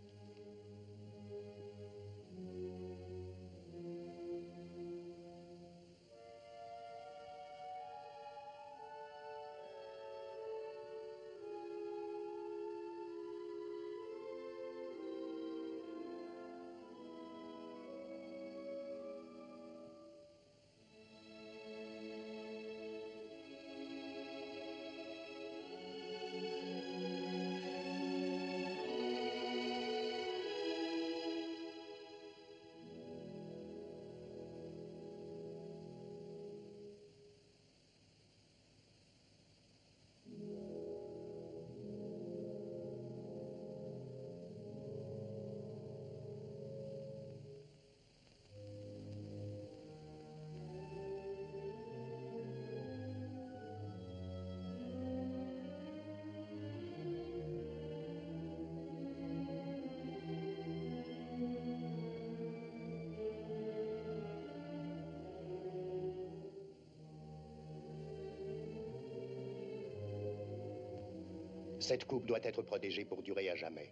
[SPEAKER 15] Cette coupe doit être protégée pour durer à jamais.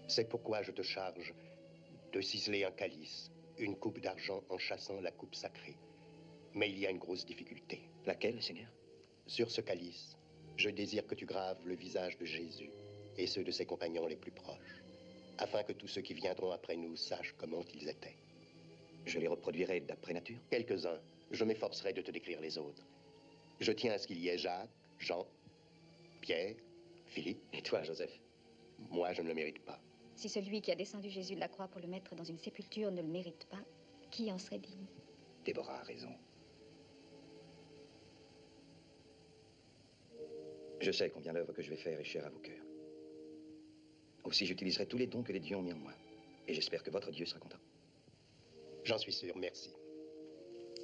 [SPEAKER 15] C'est pourquoi je te charge de ciseler un calice, une coupe d'argent en chassant la coupe sacrée. Mais il y a une grosse difficulté.
[SPEAKER 7] Laquelle, Seigneur?
[SPEAKER 15] Sur ce calice, je désire que tu graves le visage de Jésus et ceux de ses compagnons les plus proches, afin que tous ceux qui viendront après nous sachent comment ils étaient.
[SPEAKER 7] Je les reproduirai d'après nature?
[SPEAKER 15] Quelques-uns. Je m'efforcerai de te décrire les autres. Je tiens à ce qu'il y ait Jacques, Jean, Pierre, Philippe.
[SPEAKER 7] Et toi, Joseph?
[SPEAKER 15] Moi, je ne le mérite pas.
[SPEAKER 10] Si celui qui a descendu Jésus de la croix pour le mettre dans une sépulture ne le mérite pas, qui en serait digne?
[SPEAKER 7] Déborah a raison. Je sais combien l'œuvre que je vais faire est chère à vos cœurs. Aussi, j'utiliserai tous les dons que les dieux ont mis en moi. Et j'espère que votre Dieu sera content.
[SPEAKER 15] J'en suis sûr, merci.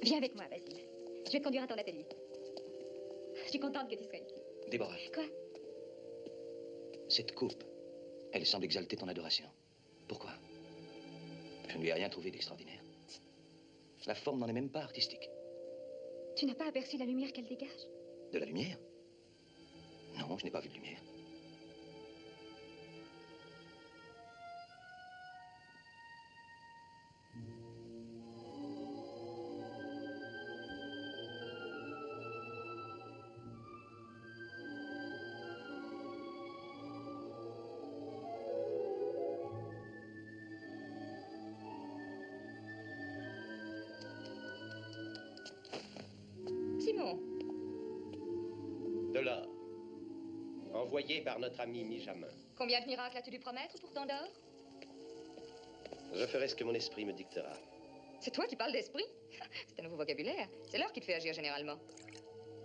[SPEAKER 10] Viens avec moi, Basile. Je vais te conduire à ton atelier. Je suis contente que tu sois ici.
[SPEAKER 7] Déborah.
[SPEAKER 10] Quoi?
[SPEAKER 7] Cette coupe, elle semble exalter ton adoration. Pourquoi? Je ne lui ai rien trouvé d'extraordinaire. La forme n'en est même pas artistique.
[SPEAKER 10] Tu n'as pas aperçu la lumière qu'elle dégage?
[SPEAKER 7] De la lumière? Non, je n'ai pas vu de lumière.
[SPEAKER 10] Simon.
[SPEAKER 11] De l'or, envoyé par notre ami Mijamin.
[SPEAKER 10] Combien de miracles as-tu dû promettre pour tant d'or?
[SPEAKER 11] Je ferai ce que mon esprit me dictera.
[SPEAKER 10] C'est toi qui parles d'esprit? C'est un nouveau vocabulaire. C'est l'or qui te fait agir généralement.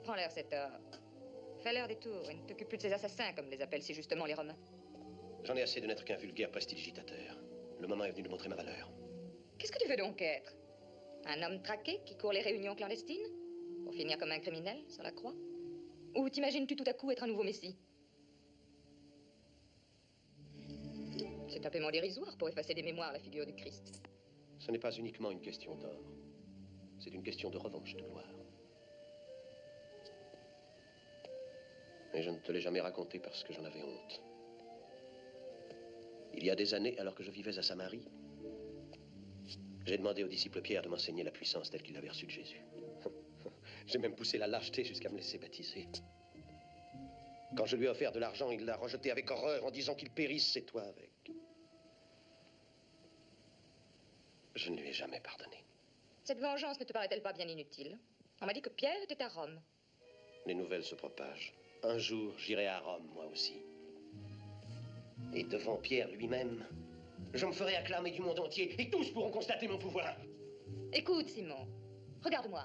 [SPEAKER 10] Prends-leur cet or. Fais-leur des tours et ne t'occupe plus de ces assassins, comme les appellent si justement les Romains.
[SPEAKER 11] J'en ai assez de n'être qu'un vulgaire prestidigitateur. Le moment est venu de montrer ma valeur.
[SPEAKER 10] Qu'est-ce que tu veux donc être? Un homme traqué qui court les réunions clandestines? Pour finir comme un criminel sur la croix? Ou t'imagines-tu tout à coup être un nouveau messie? C'est un paiement dérisoire pour effacer des mémoires la figure du Christ.
[SPEAKER 11] Ce n'est pas uniquement une question d'or. C'est une question de revanche et de gloire. Et je ne te l'ai jamais raconté parce que j'en avais honte. Il y a des années, alors que je vivais à Samarie, j'ai demandé au disciple Pierre de m'enseigner la puissance telle qu'il l'avait reçue de Jésus. J'ai même poussé la lâcheté jusqu'à me laisser baptiser. Quand je lui ai offert de l'argent, il l'a rejeté avec horreur en disant qu'il périsse et toi avec. Je ne lui ai jamais pardonné.
[SPEAKER 10] Cette vengeance ne te paraît-elle pas bien inutile? On m'a dit que Pierre était à Rome.
[SPEAKER 11] Les nouvelles se propagent. Un jour, j'irai à Rome, moi aussi. Et devant Pierre lui-même, je me ferai acclamer du monde entier et tous pourront constater mon pouvoir.
[SPEAKER 10] Écoute, Simon, regarde-moi.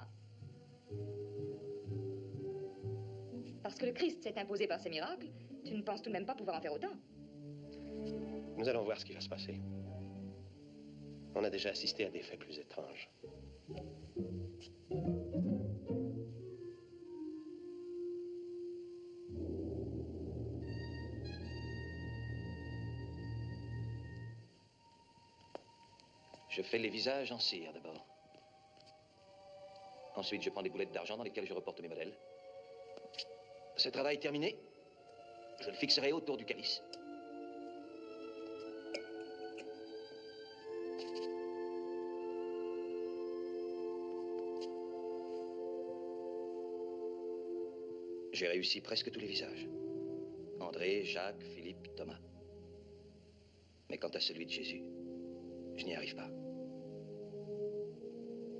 [SPEAKER 10] Parce que le Christ s'est imposé par ses miracles, tu ne penses tout de même pas pouvoir en faire autant.
[SPEAKER 11] Nous allons voir ce qui va se passer. On a déjà assisté à des faits plus étranges.
[SPEAKER 7] Je fais les visages en cire d'abord. Ensuite, je prends des boulettes d'argent dans lesquelles je reporte mes modèles. Ce travail terminé, je le fixerai autour du calice. J'ai réussi presque tous les visages. André, Jacques, Philippe, Thomas. Mais quant à celui de Jésus, je n'y arrive pas.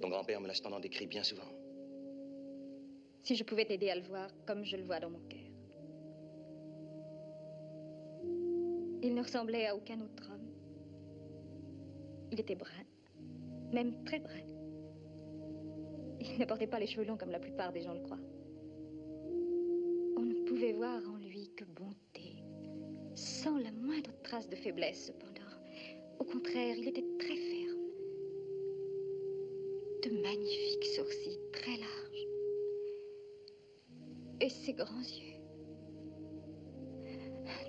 [SPEAKER 7] Ton grand-père me l'a cependant décrit bien souvent.
[SPEAKER 10] Si je pouvais t'aider à le voir comme je le vois dans mon cœur. Il ne ressemblait à aucun autre homme. Il était brun, même très brun. Il ne portait pas les cheveux longs comme la plupart des gens le croient. On ne pouvait voir en lui que bonté, sans la moindre trace de faiblesse cependant. Au contraire, il était très ferme. De magnifiques sourcils très larges. Et ses grands yeux.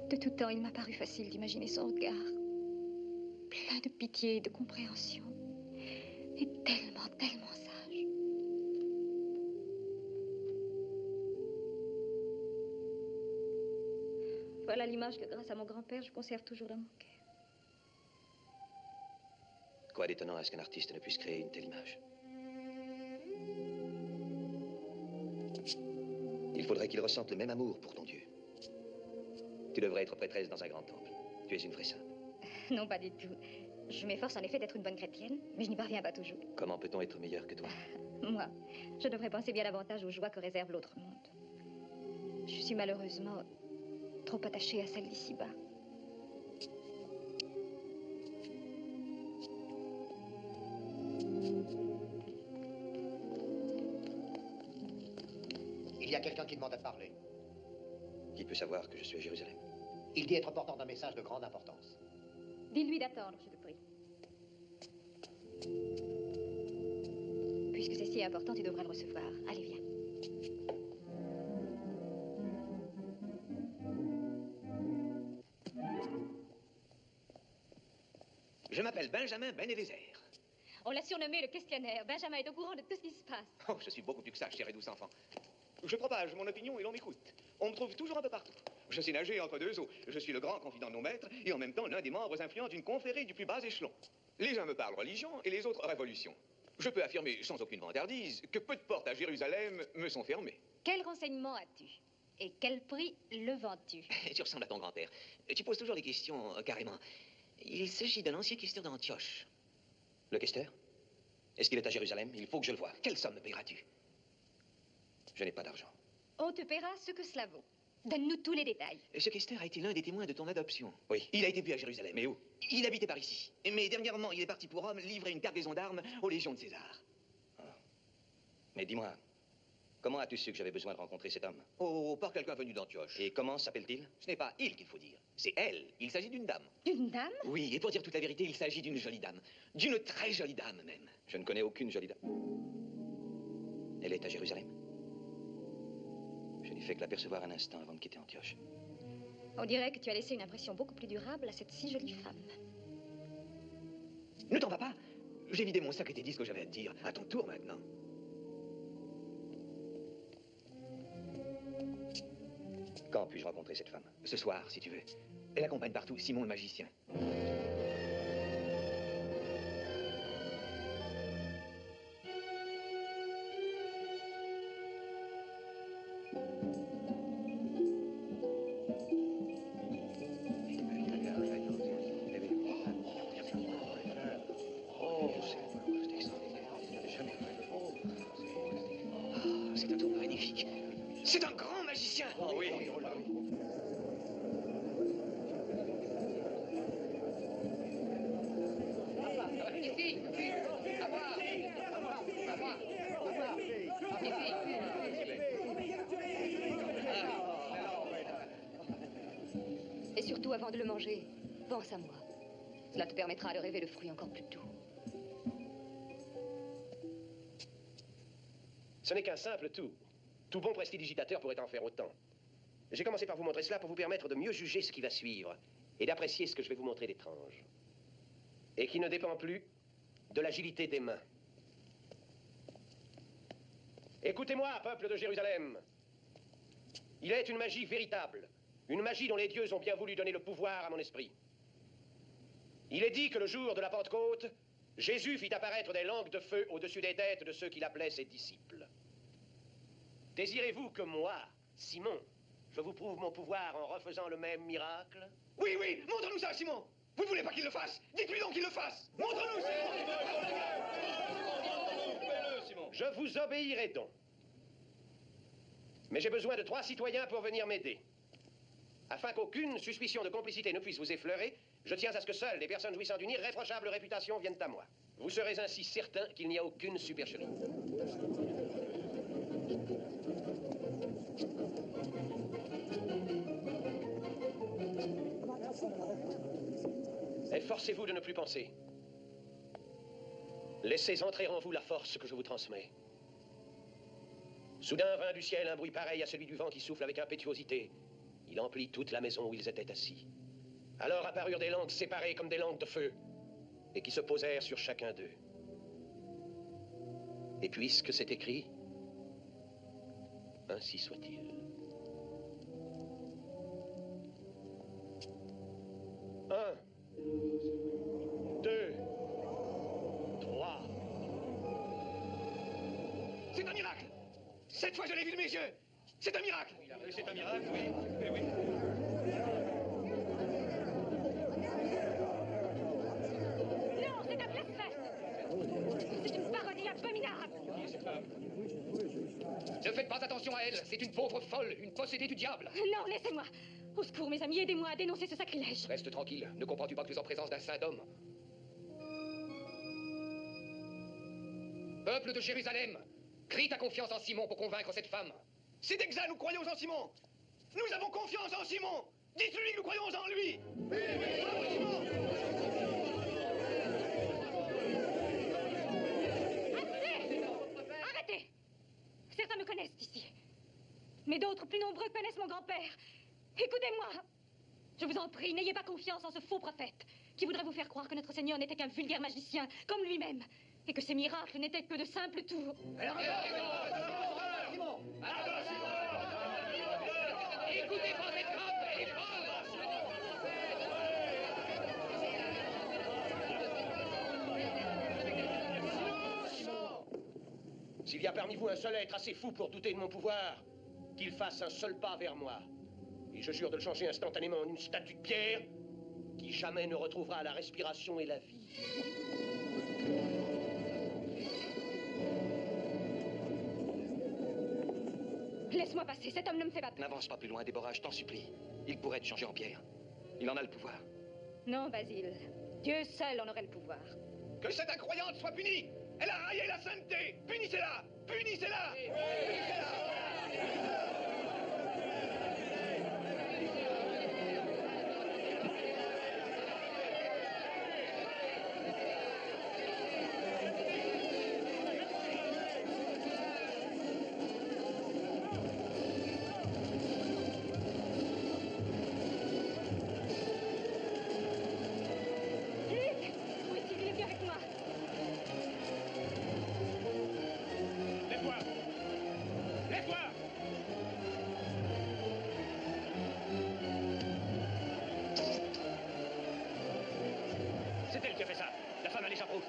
[SPEAKER 10] De tout temps, il m'a paru facile d'imaginer son regard. Plein de pitié et de compréhension. Et tellement, tellement sage. Voilà l'image que, grâce à mon grand-père, je conserve toujours dans mon cœur.
[SPEAKER 7] Quoi d'étonnant à ce qu'un artiste ne puisse créer une telle image? Il faudrait qu'il ressente le même amour pour ton Dieu. Tu devrais être prêtresse dans un grand temple. Tu es une vraie sainte.
[SPEAKER 10] Non, pas du tout. Je m'efforce en effet d'être une bonne chrétienne, mais je n'y parviens pas toujours.
[SPEAKER 7] Comment peut-on être meilleur que toi?
[SPEAKER 10] Moi, je devrais penser bien davantage aux joies que réserve l'autre monde. Je suis malheureusement trop attachée à celle d'ici-bas.
[SPEAKER 15] Il y a quelqu'un qui demande à te parler.
[SPEAKER 7] Qui peut savoir que je suis à Jérusalem?
[SPEAKER 15] Il dit être porteur d'un message de grande importance.
[SPEAKER 10] Dis-lui d'attendre, je te prie. Puisque c'est si important, tu devrais le recevoir. Allez, viens.
[SPEAKER 1] Je m'appelle Benjamin Benedézer.
[SPEAKER 10] On l'a surnommé le questionnaire. Benjamin est au courant de tout ce qui se passe.
[SPEAKER 1] Oh, je suis beaucoup plus que ça, cher et douce enfant.
[SPEAKER 16] Je propage mon opinion et l'on m'écoute. On me trouve toujours un peu partout. Je suis nagé entre deux eaux. Je suis le grand confident de nos maîtres et en même temps l'un des membres influents d'une confrérie du plus bas échelon. Les uns me parlent religion et les autres révolution. Je peux affirmer sans aucune vantardise que peu de portes à Jérusalem me sont fermées.
[SPEAKER 10] Quel renseignement as-tu? Et quel prix le vends-tu?
[SPEAKER 1] Tu ressembles à ton grand-père. Tu poses toujours des questions carrément. Il s'agit d'un ancien questeur d'Antioche.
[SPEAKER 7] Le questeur? Est-ce qu'il est à Jérusalem? Il faut que je le voie.
[SPEAKER 1] Quelle somme me paieras-tu?
[SPEAKER 7] Je n'ai pas d'argent.
[SPEAKER 10] On te paiera ce que cela vaut. Donne-nous tous les détails.
[SPEAKER 1] Ce questeur a été l'un des témoins de ton adoption.
[SPEAKER 7] Oui.
[SPEAKER 1] Il a été vu à Jérusalem.
[SPEAKER 7] Mais où?
[SPEAKER 1] Il habitait par ici. Mais dernièrement, il est parti pour Rome livrer une cargaison d'armes aux légions de César.
[SPEAKER 7] Mais dis-moi, Comment as-tu su que j'avais besoin de rencontrer cet homme?
[SPEAKER 16] Oh, par quelqu'un venu d'Antioche.
[SPEAKER 7] Et comment s'appelle-t-il?
[SPEAKER 16] Ce n'est pas il qu'il faut dire, c'est elle. Il s'agit d'une dame.
[SPEAKER 10] Une dame?
[SPEAKER 16] Oui, et pour dire toute la vérité, il s'agit d'une jolie dame. D'une très jolie dame, même.
[SPEAKER 7] Je ne connais aucune jolie dame. Elle est à Jérusalem? Je n'ai fait que l'apercevoir un instant avant de quitter Antioche.
[SPEAKER 10] On dirait que tu as laissé une impression beaucoup plus durable à cette si jolie femme.
[SPEAKER 16] Ne t'en va pas. J'ai vidé mon sac et t'ai dit ce que j'avais à te dire. À ton tour, maintenant.
[SPEAKER 7] Quand puis-je rencontrer cette femme?
[SPEAKER 16] Ce soir, si tu veux. Elle accompagne partout Simon le magicien. C'est un tour magnifique. C'est un grand magicien.
[SPEAKER 11] Oh oui.
[SPEAKER 10] Et surtout, avant de le manger, pense à moi. Cela te permettra de rêver le fruit encore plus doux.
[SPEAKER 11] Ce n'est qu'un simple tour. Tout bon prestidigitateur pourrait en faire autant. J'ai commencé par vous montrer cela pour vous permettre de mieux juger ce qui va suivre et d'apprécier ce que je vais vous montrer d'étrange. Et qui ne dépend plus de l'agilité des mains. Écoutez-moi, peuple de Jérusalem. Il est une magie véritable. Une magie dont les dieux ont bien voulu donner le pouvoir à mon esprit. Il est dit que le jour de la Pentecôte, Jésus fit apparaître des langues de feu au-dessus des têtes de ceux qu'il appelait ses disciples. Désirez-vous que moi, Simon, je vous prouve mon pouvoir en refaisant le même miracle?
[SPEAKER 16] Oui, oui, montre-nous ça, Simon. Vous ne voulez pas qu'il le fasse? Dites-lui donc qu'il le fasse. Montre-nous ça.
[SPEAKER 11] Je vous obéirai donc. Mais j'ai besoin de 3 citoyens pour venir m'aider. Afin qu'aucune suspicion de complicité ne puisse vous effleurer, je tiens à ce que seules les personnes jouissant d'une irréprochable réputation viennent à moi. Vous serez ainsi certain qu'il n'y a aucune supercherie. Efforcez-vous de ne plus penser. Laissez entrer en vous la force que je vous transmets. Soudain vint du ciel un bruit pareil à celui du vent qui souffle avec impétuosité. Il emplit toute la maison où ils étaient assis. Alors apparurent des langues séparées comme des langues de feu, et qui se posèrent sur chacun d'eux. Et puisque c'est écrit, ainsi soit-il. Un, 2, 3.
[SPEAKER 16] C'est un miracle. Cette fois, je l'ai vu de mes yeux. C'est un miracle.
[SPEAKER 11] C'est un miracle, oui. Eh oui.
[SPEAKER 10] Non, c'est un blasphème. C'est une parodie abominable.
[SPEAKER 1] Ne faites pas attention à elle. C'est une pauvre folle, une possédée du diable.
[SPEAKER 10] Non, laissez-moi. Au secours, mes amis, aidez-moi à dénoncer ce sacrilège.
[SPEAKER 1] Reste tranquille. Ne comprends-tu pas que tu es en présence d'un saint homme? Peuple de Jérusalem, crie ta confiance en Simon pour convaincre cette femme.
[SPEAKER 16] C'est exact, nous croyons en Simon. Nous avons confiance en Simon. Dites-lui que nous croyons en lui. Bravo, Simon.
[SPEAKER 10] Assez! Arrêtez! Certains me connaissent ici. Mais d'autres, plus nombreux, connaissent mon grand-père. Écoutez-moi. Je vous en prie, n'ayez pas confiance en ce faux prophète qui voudrait vous faire croire que notre Seigneur n'était qu'un vulgaire magicien, comme lui-même, et que ses miracles n'étaient que de simples tours.
[SPEAKER 1] Écoutez pas cette femme, elle est folle.
[SPEAKER 11] S'il y a parmi vous un seul être assez fou pour douter de mon pouvoir, qu'il fasse un seul pas vers moi. Et je jure de le changer instantanément en une statue de pierre qui jamais ne retrouvera la respiration et la vie.
[SPEAKER 10] Laisse-moi passer, cet homme ne me fait pas peur.
[SPEAKER 7] N'avance pas plus loin, Déborah, je t'en supplie. Il pourrait te changer en pierre. Il en a le pouvoir.
[SPEAKER 10] Non, Basile. Dieu seul en aurait le pouvoir.
[SPEAKER 16] Que cette incroyante soit punie. Elle a raillé la sainteté. Punissez-la. Punissez-la. Punissez-la.
[SPEAKER 1] C'est elle qui a fait ça. La femme à l'échappe rouge.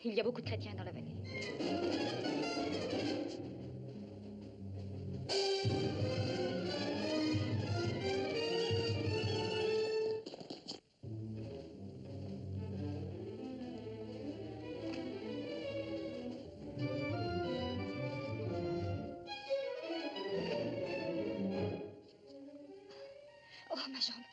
[SPEAKER 10] Il y a beaucoup de chrétiens dans la vallée. Oh, ma jambe.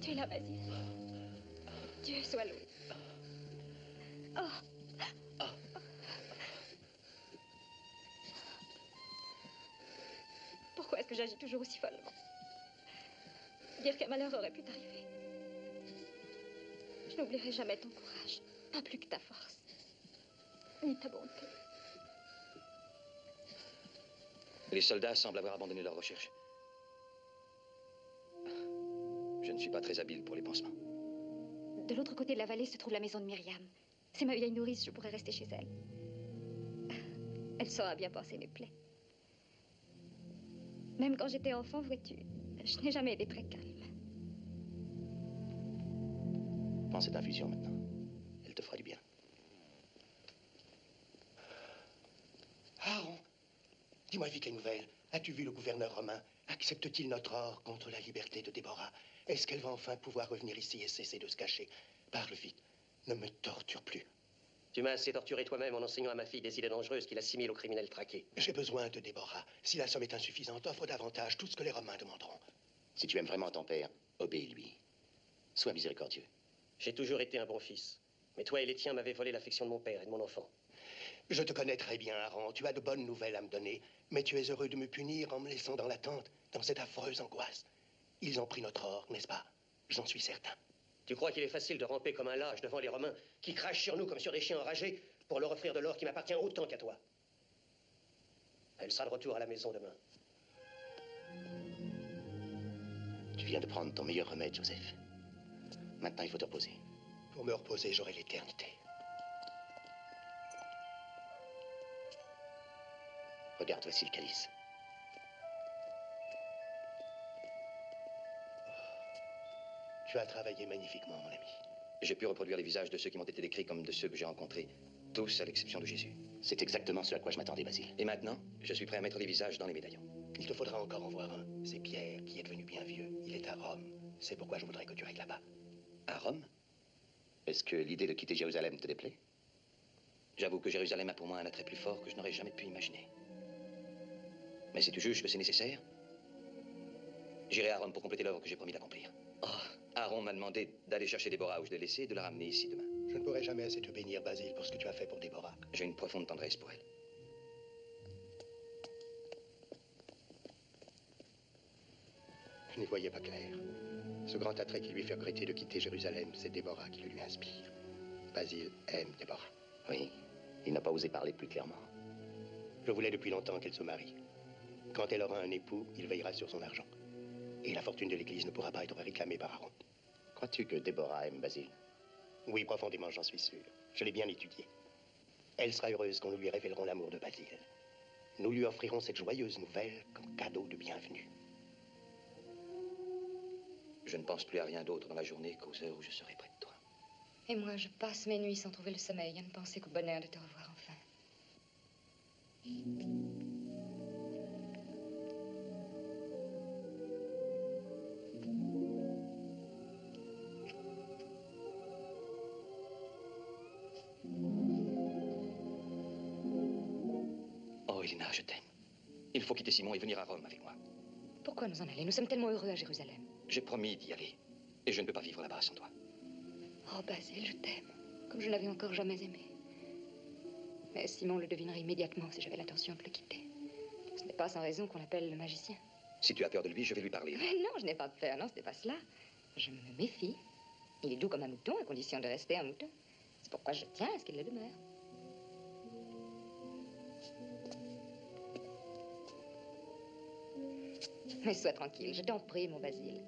[SPEAKER 10] Tu es là, Basile. Dieu soit loué. Oh. Pourquoi est-ce que j'agis toujours aussi follement? Dire qu'un malheur aurait pu t'arriver. Je n'oublierai jamais ton courage, pas plus que ta force, ni ta bonté.
[SPEAKER 7] Les soldats semblent avoir abandonné leur recherche. Je ne suis pas très habile pour les pansements.
[SPEAKER 10] De l'autre côté de la vallée se trouve la maison de Myriam. C'est ma vieille nourrice, je pourrais rester chez elle. Elle saura bien penser mes plaies. Même quand j'étais enfant, vois-tu, je n'ai jamais été très calme.
[SPEAKER 8] Prends cette infusion maintenant. Elle te fera du bien. Aaron, dis-moi vite les nouvelles. As-tu vu le gouverneur romain? Accepte-t-il notre or contre la liberté de Déborah? Est-ce qu'elle va enfin pouvoir revenir ici et cesser de se cacher? Parle vite. Ne me torture plus.
[SPEAKER 11] Tu m'as assez torturé toi-même en enseignant à ma fille des idées dangereuses qu'il assimile aux criminels traqués.
[SPEAKER 8] J'ai besoin de Déborah. Si la somme est insuffisante, offre davantage tout ce que les Romains demanderont.
[SPEAKER 7] Si tu aimes vraiment ton père, obéis-lui. Sois miséricordieux.
[SPEAKER 11] J'ai toujours été un bon fils. Mais toi et les tiens m'avez volé l'affection de mon père et de mon enfant.
[SPEAKER 8] Je te connais très bien, Aaron. Tu as de bonnes nouvelles à me donner. Mais tu es heureux de me punir en me laissant dans l'attente, dans cette affreuse angoisse. Ils ont pris notre or, n'est-ce pas? J'en suis certain.
[SPEAKER 11] Tu crois qu'il est facile de ramper comme un lâche devant les Romains qui crachent sur nous comme sur des chiens enragés pour leur offrir de l'or qui m'appartient autant qu'à toi? Elle sera de retour à la maison demain.
[SPEAKER 8] Tu viens de prendre ton meilleur remède, Joseph. Maintenant, il faut te reposer. Pour me reposer, j'aurai l'éternité. Regarde, voici le calice. Tu as travaillé magnifiquement, mon ami.
[SPEAKER 7] J'ai pu reproduire les visages de ceux qui m'ont été décrits comme de ceux que j'ai rencontrés. Tous, à l'exception de Jésus.
[SPEAKER 8] C'est exactement ce à quoi je m'attendais, Basile.
[SPEAKER 7] Et maintenant, je suis prêt à mettre les visages dans les médaillons.
[SPEAKER 8] Il te faudra encore en voir un. C'est Pierre qui est devenu bien vieux. Il est à Rome. C'est pourquoi je voudrais que tu règles là-bas.
[SPEAKER 7] À Rome?
[SPEAKER 8] Est-ce que l'idée de quitter Jérusalem te déplaît?
[SPEAKER 7] J'avoue que Jérusalem a pour moi un attrait plus fort que je n'aurais jamais pu imaginer. Mais si tu juges que c'est nécessaire, j'irai à Rome pour compléter l'œuvre que j'ai promis d'accomplir. Oh, Aaron m'a demandé d'aller chercher Déborah où je l'ai laissée et de la ramener ici demain.
[SPEAKER 15] Je ne pourrai jamais assez te bénir, Basile, pour ce que tu as fait pour Déborah.
[SPEAKER 7] J'ai une profonde tendresse pour elle.
[SPEAKER 15] Je n'y voyais pas clair. Ce grand attrait qui lui fait regretter de quitter Jérusalem, c'est Déborah qui le lui inspire. Basile aime Déborah.
[SPEAKER 8] Oui, il n'a pas osé parler plus clairement.
[SPEAKER 15] Je voulais depuis longtemps qu'elle se marie. Quand elle aura un époux, il veillera sur son argent. Et la fortune de l'Église ne pourra pas être réclamée par Aaron.
[SPEAKER 8] Crois-tu que Déborah aime Basile?
[SPEAKER 15] Oui, profondément, j'en suis sûr. Je l'ai bien étudié. Elle sera heureuse quand nous lui révélerons l'amour de Basile. Nous lui offrirons cette joyeuse nouvelle comme cadeau de bienvenue.
[SPEAKER 7] Je ne pense plus à rien d'autre dans la journée qu'aux heures où je serai près de toi.
[SPEAKER 10] Et moi, je passe mes nuits sans trouver le sommeil, à ne penser qu'au bonheur de te revoir enfin.
[SPEAKER 7] Oh, Elena, je t'aime. Il faut quitter Simon et venir à Rome avec moi.
[SPEAKER 10] Pourquoi nous en aller? Nous sommes tellement heureux à Jérusalem.
[SPEAKER 7] J'ai promis d'y aller. Et je ne peux pas vivre là-bas sans toi.
[SPEAKER 10] Oh, Basile, je t'aime, comme je ne l'avais encore jamais aimé. Mais Simon le devinerait immédiatement si j'avais l'intention de le quitter. Ce n'est pas sans raison qu'on l'appelle le magicien.
[SPEAKER 7] Si tu as peur de lui, je vais lui parler.
[SPEAKER 10] Mais non, je n'ai pas peur, non, ce n'est pas cela. Je me méfie. Il est doux comme un mouton, à condition de rester un mouton. C'est pourquoi je tiens à ce qu'il le demeure. Mais sois tranquille, je t'en prie, mon Basile.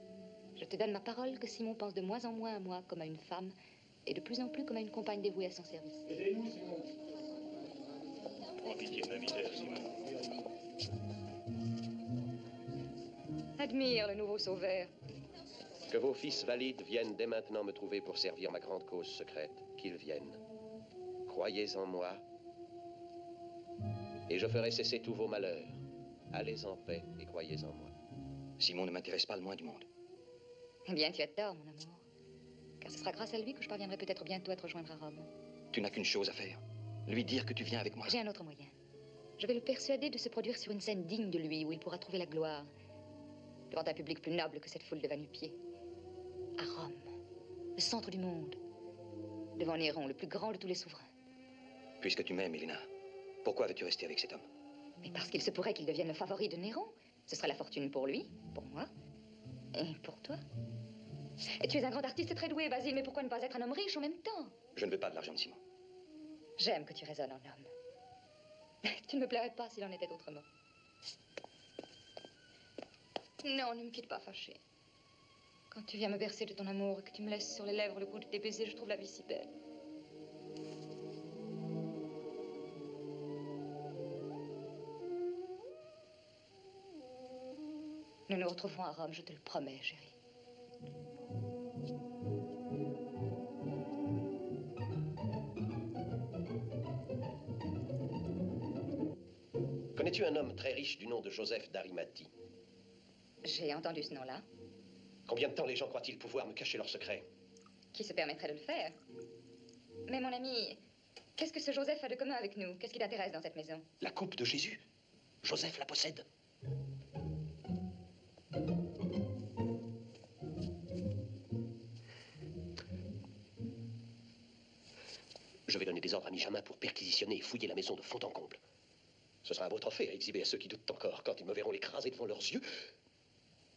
[SPEAKER 10] Je te donne ma parole que Simon pense de moins en moins à moi comme à une femme et de plus en plus comme à une compagne dévouée à son service.
[SPEAKER 3] Aidez-nous, Simon. Prends pitié de ma misère, Simon.
[SPEAKER 10] Admire le nouveau sauveur.
[SPEAKER 11] Que vos fils valides viennent dès maintenant me trouver pour servir ma grande cause secrète. Qu'ils viennent. Croyez en moi, et je ferai cesser tous vos malheurs. Allez en paix et croyez en moi.
[SPEAKER 7] Simon ne m'intéresse pas le moins du monde.
[SPEAKER 10] Eh bien, tu as tort, mon amour. Car ce sera grâce à lui que je parviendrai peut-être bientôt à te rejoindre à Rome.
[SPEAKER 7] Tu n'as qu'une chose à faire. Lui dire que tu viens avec moi.
[SPEAKER 10] J'ai un autre moyen. Je vais le persuader de se produire sur une scène digne de lui, où il pourra trouver la gloire. Devant un public plus noble que cette foule de va-nu-pieds. À Rome, le centre du monde. Devant Néron, le plus grand de tous les souverains.
[SPEAKER 7] Puisque tu m'aimes, Elena, pourquoi veux-tu rester avec cet homme?
[SPEAKER 10] Mais parce qu'il se pourrait qu'il devienne le favori de Néron. Ce sera la fortune pour lui, pour moi, et pour toi. Et tu es un grand artiste très doué, Basile, mais pourquoi ne pas être un homme riche en même temps?
[SPEAKER 7] Je ne veux pas de l'argent de Simon.
[SPEAKER 10] J'aime que tu raisonnes en homme. Tu ne me plairais pas s'il en était autrement. Non, ne me quitte pas fâché. Quand tu viens me bercer de ton amour et que tu me laisses sur les lèvres le goût de tes baisers, je trouve la vie si belle. Nous nous retrouverons à Rome, je te le promets, chérie.
[SPEAKER 11] Connais-tu un homme très riche du nom de Joseph d'Arimathie?
[SPEAKER 10] J'ai entendu ce nom-là.
[SPEAKER 11] Combien de temps les gens croient-ils pouvoir me cacher leurs secrets?
[SPEAKER 10] Qui se permettrait de le faire? Mais mon ami, qu'est-ce que ce Joseph a de commun avec nous? Qu'est-ce qui t'intéresse dans cette maison?
[SPEAKER 11] La coupe de Jésus. Joseph la possède. Je vais donner des ordres à Mijamin pour perquisitionner et fouiller la maison de fond en comble. Ce sera un beau trophée à exhiber à ceux qui doutent encore quand ils me verront l'écraser devant leurs yeux.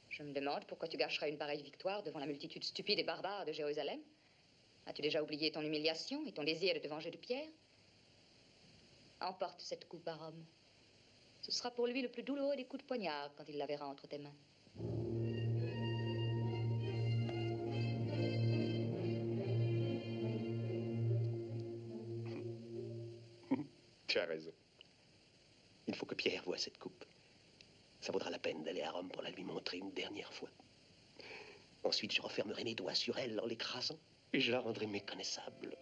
[SPEAKER 10] Je me demande pourquoi tu gâcherais une pareille victoire devant la multitude stupide et barbare de Jérusalem. As-tu déjà oublié ton humiliation et ton désir de te venger de Pierre? Emporte cette coupe à Rome. Ce sera pour lui le plus douloureux des coups de poignard quand il la verra entre tes mains.
[SPEAKER 11] Tu as raison. Il faut que Pierre voie cette coupe. Ça vaudra la peine d'aller à Rome pour la lui montrer une dernière fois. Ensuite, je refermerai mes doigts sur elle en l'écrasant et je la rendrai méconnaissable.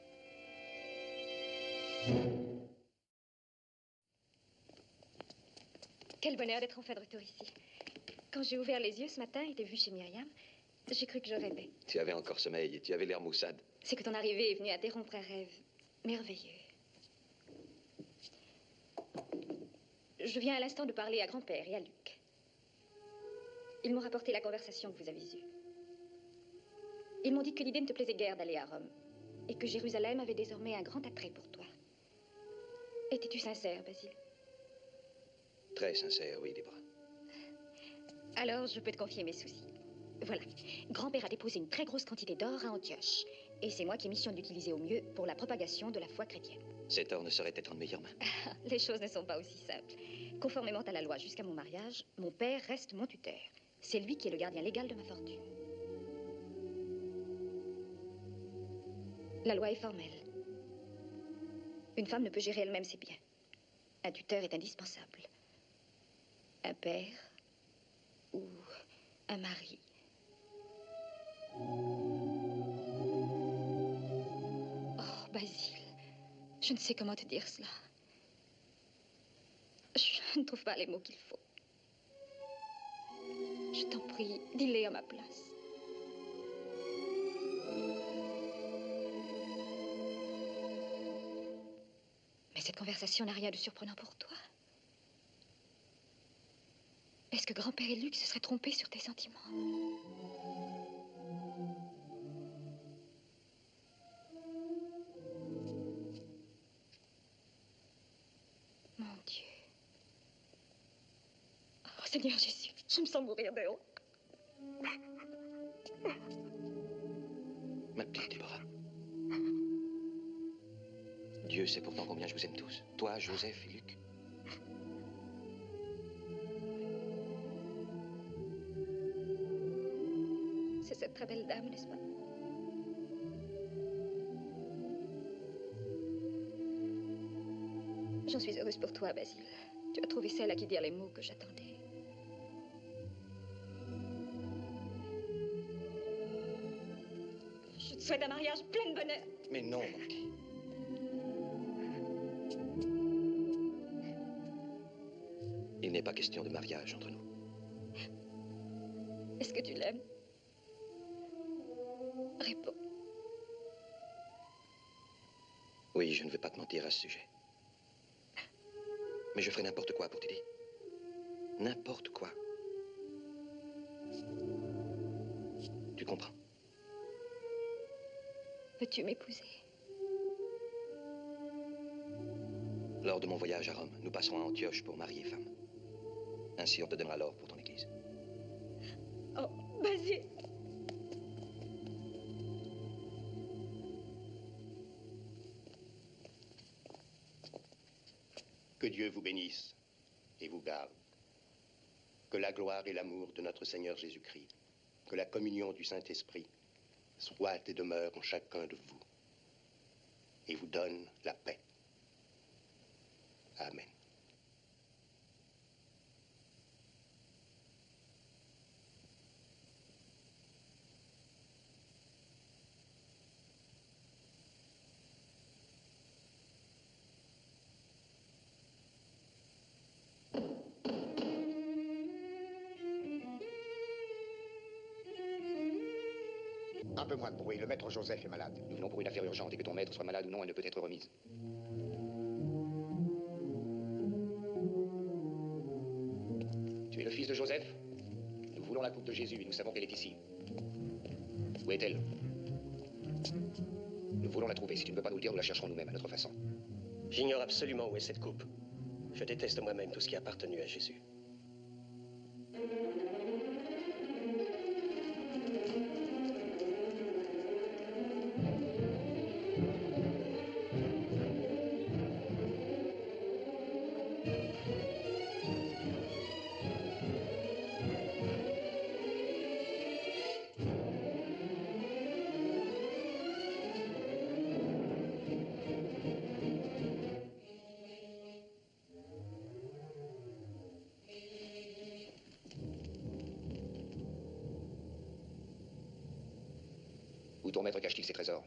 [SPEAKER 6] Quel bonheur d'être enfin de retour ici. Quand j'ai ouvert les yeux ce matin et t'ai vu chez Myriam,
[SPEAKER 10] J'ai cru que je rêvais.
[SPEAKER 7] Tu avais encore sommeil et tu avais l'air maussade.
[SPEAKER 10] C'est que ton arrivée est venue interrompre un rêve merveilleux. Je viens à l'instant de parler à grand-père et à Luc. Ils m'ont rapporté la conversation que vous avez eue. Ils m'ont dit que l'idée ne te plaisait guère d'aller à Rome et que Jérusalem avait désormais un grand attrait pour toi. Étais-tu sincère, Basile?
[SPEAKER 7] Très sincère, oui, Débora.
[SPEAKER 10] Alors, je peux te confier mes soucis. Voilà. Grand-père a déposé une très grosse quantité d'or à Antioche. Et c'est moi qui ai mission de l'utiliser au mieux pour la propagation de la foi chrétienne.
[SPEAKER 7] Cet or ne saurait être en de meilleures mains.
[SPEAKER 10] Les choses ne sont pas aussi simples. Conformément à la loi, jusqu'à mon mariage, mon père reste mon tuteur. C'est lui qui est le gardien légal de ma fortune. La loi est formelle. Une femme ne peut gérer elle-même ses biens. Un tuteur est indispensable. Un père ou un mari. Oh, Basile, je ne sais comment te dire cela. Je ne trouve pas les mots qu'il faut. Je t'en prie, dis-les à ma place. Mais cette conversation n'a rien de surprenant pour toi. Est-ce que grand-père et Luc se seraient trompés sur tes sentiments? Mon Dieu. Oh, Seigneur Jésus, je me sens mourir de honte.
[SPEAKER 7] Ma petite Déborah. Dieu sait pourtant combien je vous aime tous. Toi, Joseph et Luc.
[SPEAKER 10] C'est cette très belle dame, n'est-ce pas? J'en suis heureuse pour toi, Basile. Tu as trouvé celle à qui dire les mots que j'attendais. Je te souhaite un mariage plein de bonheur.
[SPEAKER 7] Mais non, mon petit. Il n'est pas question de mariage entre nous.
[SPEAKER 10] Est-ce que tu l'aimes? Réponds.
[SPEAKER 7] Oui, je ne vais pas te mentir à ce sujet. Mais je ferai n'importe quoi pour t'aider. N'importe quoi. Tu comprends?
[SPEAKER 10] Veux-tu m'épouser?
[SPEAKER 7] Lors de mon voyage à Rome, nous passerons à Antioche pour mari et femme. Ainsi, on te donnera l'or pour ton église.
[SPEAKER 10] Oh, Basile!
[SPEAKER 15] Que Dieu vous bénisse et vous garde. Que la gloire et l'amour de notre Seigneur Jésus-Christ, que la communion du Saint-Esprit soit et demeure en chacun de vous et vous donne la paix. Amen.
[SPEAKER 4] Un peu moins de bruit, le maître Joseph est malade. Nous venons pour une affaire urgente et que ton maître soit malade ou non, elle ne peut être remise. Tu es le fils de Joseph? Nous voulons la coupe de Jésus et nous savons qu'elle est ici. Où est-elle? Nous voulons la trouver. Si tu ne veux pas nous le dire, nous la chercherons nous-mêmes à notre façon.
[SPEAKER 11] J'ignore absolument où est cette coupe. Je déteste moi-même tout ce qui a appartenu à Jésus.
[SPEAKER 4] Où ton maître cache-t-il ses trésors?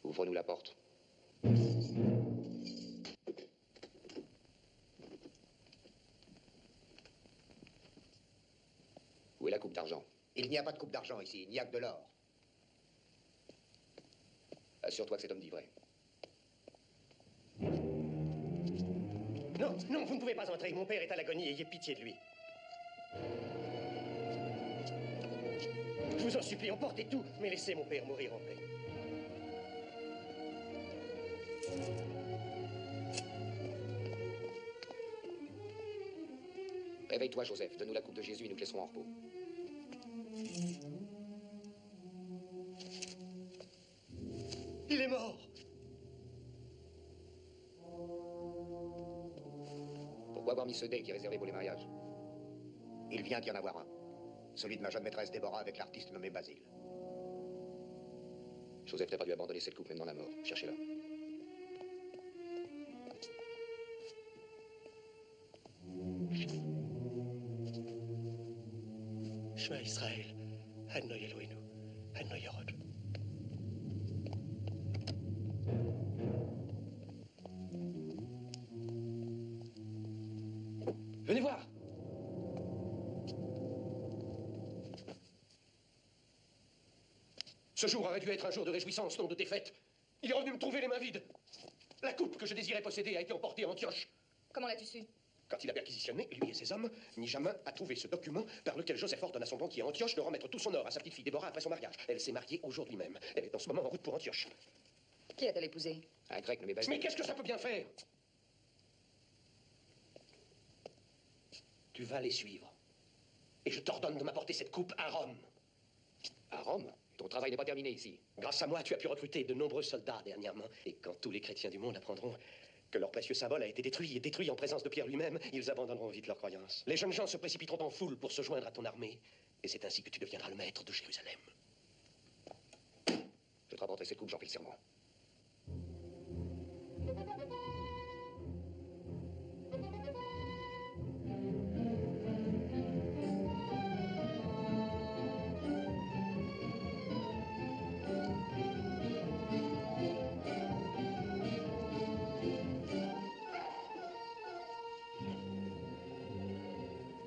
[SPEAKER 4] Ouvre-nous la porte. la coupe d'argent.
[SPEAKER 15] Il n'y a pas de coupe d'argent ici, il n'y a que de l'or.
[SPEAKER 4] Assure-toi que cet homme dit vrai.
[SPEAKER 11] Non, non, vous ne pouvez pas entrer. Mon père est à l'agonie, ayez pitié de lui. Je vous en supplie, emportez tout, mais laissez mon père mourir en paix.
[SPEAKER 4] Réveille-toi, Joseph. Donne-nous la coupe de Jésus et nous te laisserons en repos.
[SPEAKER 11] Il est mort.
[SPEAKER 4] Pourquoi avoir mis ce dé qui est réservé pour les mariages?
[SPEAKER 15] Il vient d'y en avoir un. Celui de ma jeune maîtresse Déborah avec l'artiste nommé Basile.
[SPEAKER 4] Joseph n'a pas dû abandonner cette coupe même dans la mort. Cherchez-la.
[SPEAKER 11] Shema Israël, Adonai Eloheinu, Adonai Yerod. Venez voir. Ce jour aurait dû être un jour de réjouissance, non de défaite. Il est revenu me trouver les mains vides. La coupe que je désirais posséder a été emportée à Antioche.
[SPEAKER 10] Comment l'as-tu su?
[SPEAKER 11] Quand il a perquisitionné, lui et ses hommes, Nijamin a trouvé ce document par lequel Joseph ordonne à son banquier Antioche de remettre tout son or à sa petite fille Déborah après son mariage. Elle s'est mariée aujourd'hui même. Elle est en ce moment en route pour Antioche.
[SPEAKER 10] Qui a-t-elle épousé?
[SPEAKER 4] Un grec nommé Basile.
[SPEAKER 11] Mais qu'est-ce que ça peut bien faire? Tu vas les suivre. Et je t'ordonne de m'apporter cette coupe à Rome.
[SPEAKER 4] À Rome? Ton travail n'est pas terminé ici.
[SPEAKER 11] Grâce à moi, tu as pu recruter de nombreux soldats dernièrement. Et quand tous les chrétiens du monde apprendront que leur précieux symbole a été détruit, et détruit en présence de Pierre lui-même, ils abandonneront vite leur croyance. Les jeunes gens se précipiteront en foule pour se joindre à ton armée. Et c'est ainsi que tu deviendras le maître de Jérusalem.
[SPEAKER 4] Je te rapporterai cette coupe, j'en fais le serment.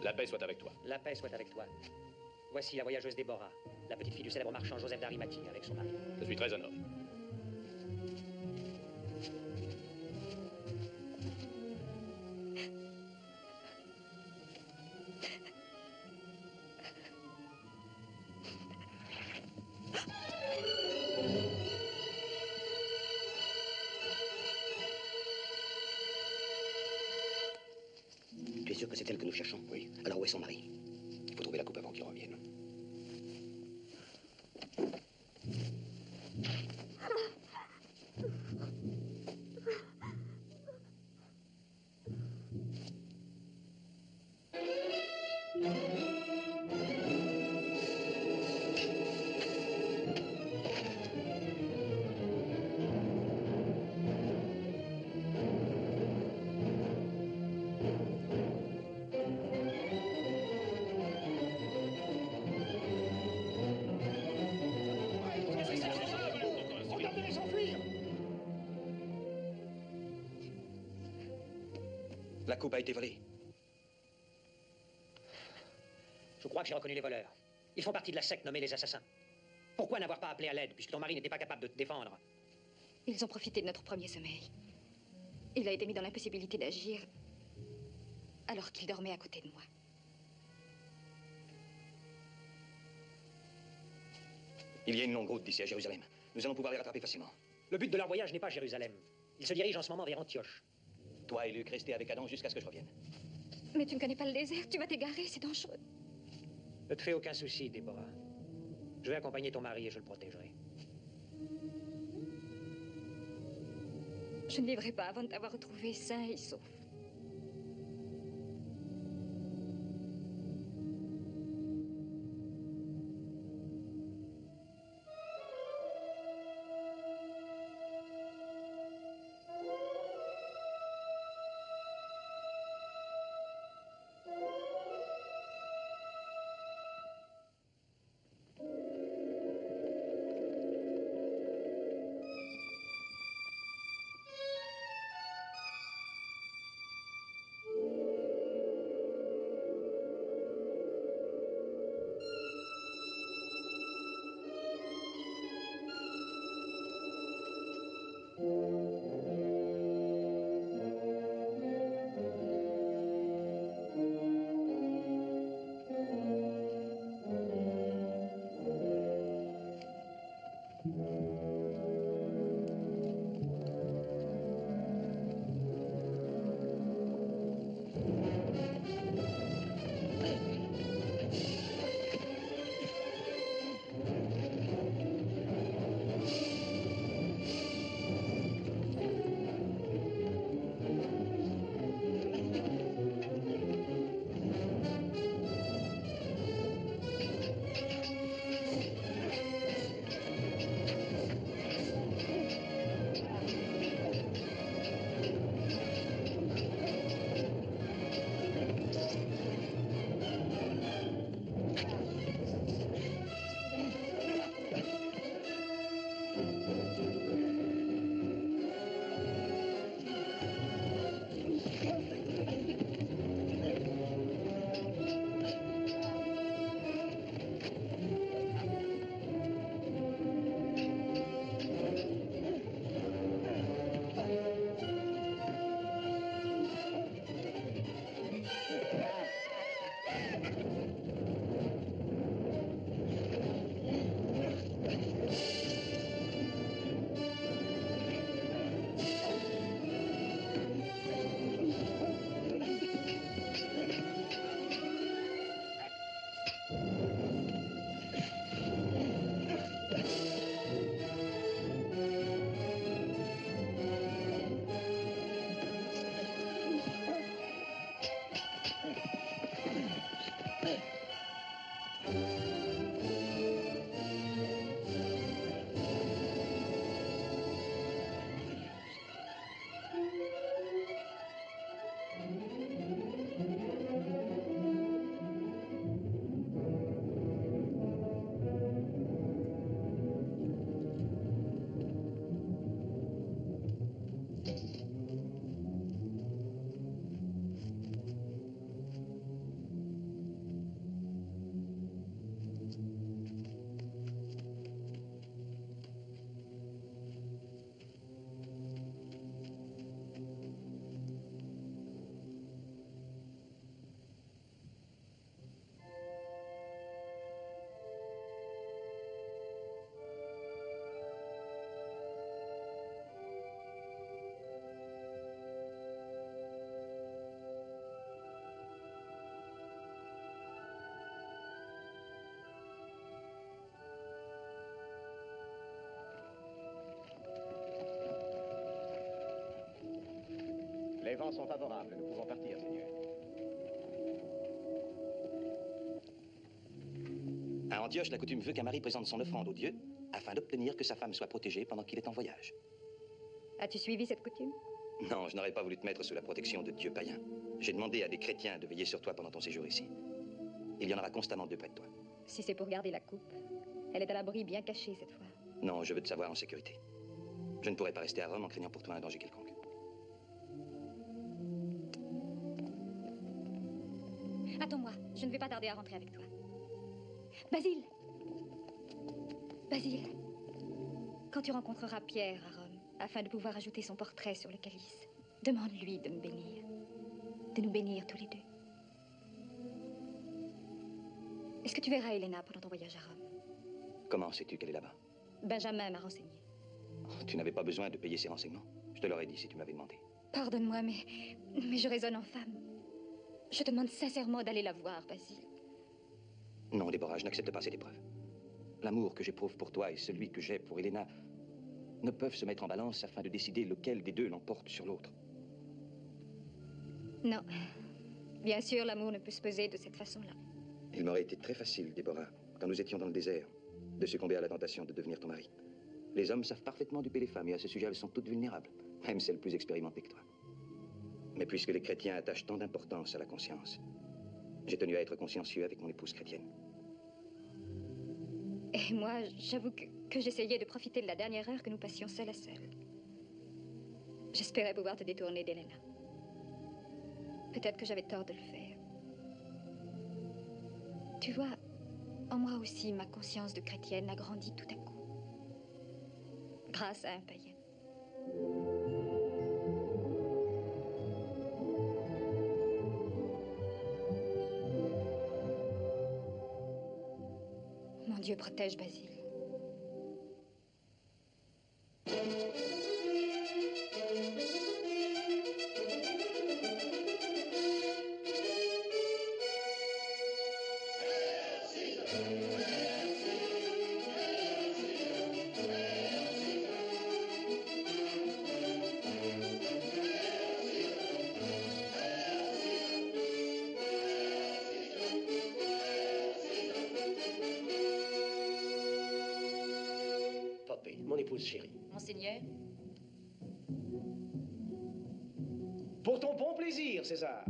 [SPEAKER 14] La paix soit avec toi.
[SPEAKER 5] La paix soit avec toi. Voici la voyageuse Déborah, la petite fille du célèbre marchand Joseph d'Arimathie avec son mari.
[SPEAKER 14] Je suis très honoré.
[SPEAKER 4] Tu es sûr que c'est elle que nous cherchons? Oui. Alors où est son mari? Il faut trouver la coupe avant qu'il revienne.
[SPEAKER 15] Regardez-les s'enfuir!
[SPEAKER 5] La coupe a été volée. Je crois que j'ai reconnu les voleurs. Ils font partie de la secte nommée les Assassins. Pourquoi n'avoir pas appelé à l'aide, puisque ton mari n'était pas capable de te défendre?
[SPEAKER 10] Ils ont profité de notre premier sommeil. Il a été mis dans l'impossibilité d'agir alors qu'il dormait à côté de moi.
[SPEAKER 7] Il y a une longue route d'ici à Jérusalem. Nous allons pouvoir les rattraper facilement.
[SPEAKER 5] Le but de leur voyage n'est pas Jérusalem. Ils se dirigent en ce moment vers Antioche.
[SPEAKER 7] Toi et Luc, restez avec Adam jusqu'à ce que je revienne.
[SPEAKER 10] Mais tu ne connais pas le désert, tu vas t'égarer, c'est dangereux.
[SPEAKER 5] Ne te fais aucun souci, Déborah. Je vais accompagner ton mari et je le protégerai.
[SPEAKER 10] Je ne vivrai pas avant de t'avoir retrouvé sain et sauf.
[SPEAKER 8] temps sont favorables. Nous pouvons partir, Seigneur.
[SPEAKER 7] À Antioche, la coutume veut qu'un mari présente son offrande au Dieu afin d'obtenir que sa femme soit protégée pendant qu'il est en voyage.
[SPEAKER 10] As-tu suivi cette coutume?
[SPEAKER 7] Non, je n'aurais pas voulu te mettre sous la protection de dieux païens. J'ai demandé à des chrétiens de veiller sur toi pendant ton séjour ici. Il y en aura constamment deux près de toi.
[SPEAKER 10] Si c'est pour garder la coupe, elle est à l'abri, bien cachée cette fois.
[SPEAKER 7] Non, je veux te savoir en sécurité. Je ne pourrais pas rester à Rome en craignant pour toi un danger quelconque.
[SPEAKER 10] Attends-moi, je ne vais pas tarder à rentrer avec toi. Basile! Basile, quand tu rencontreras Pierre à Rome, afin de pouvoir ajouter son portrait sur le calice, demande-lui de me bénir. De nous bénir tous les deux. Est-ce que tu verras Elena pendant ton voyage à Rome?
[SPEAKER 7] Comment sais-tu qu'elle est là-bas?
[SPEAKER 10] Benjamin m'a renseigné.
[SPEAKER 7] Oh, tu n'avais pas besoin de payer ses renseignements. Je te l'aurais dit si tu m'avais demandé.
[SPEAKER 10] Pardonne-moi, mais je raisonne en femme. Je te demande sincèrement d'aller la voir, Basile.
[SPEAKER 7] Non, Déborah, je n'accepte pas cette épreuve. L'amour que j'éprouve pour toi et celui que j'ai pour Elena ne peuvent se mettre en balance afin de décider lequel des deux l'emporte sur l'autre.
[SPEAKER 10] Non. Bien sûr, l'amour ne peut se peser de cette façon-là.
[SPEAKER 7] Il m'aurait été très facile, Déborah, quand nous étions dans le désert, de succomber à la tentation de devenir ton mari. Les hommes savent parfaitement duper les femmes et à ce sujet, elles sont toutes vulnérables, même celles plus expérimentées que toi. Mais puisque les chrétiens attachent tant d'importance à la conscience, j'ai tenu à être consciencieux avec mon épouse chrétienne.
[SPEAKER 10] Et moi, j'avoue que j'essayais de profiter de la dernière heure que nous passions seul à seul. J'espérais pouvoir te détourner d'Elena. Peut-être que j'avais tort de le faire. Tu vois, en moi aussi, ma conscience de chrétienne a grandi tout à coup. Grâce à un païen. Mon Dieu protège Basile.
[SPEAKER 11] Mon épouse chérie.
[SPEAKER 9] Monseigneur?
[SPEAKER 5] Pour ton bon plaisir, César.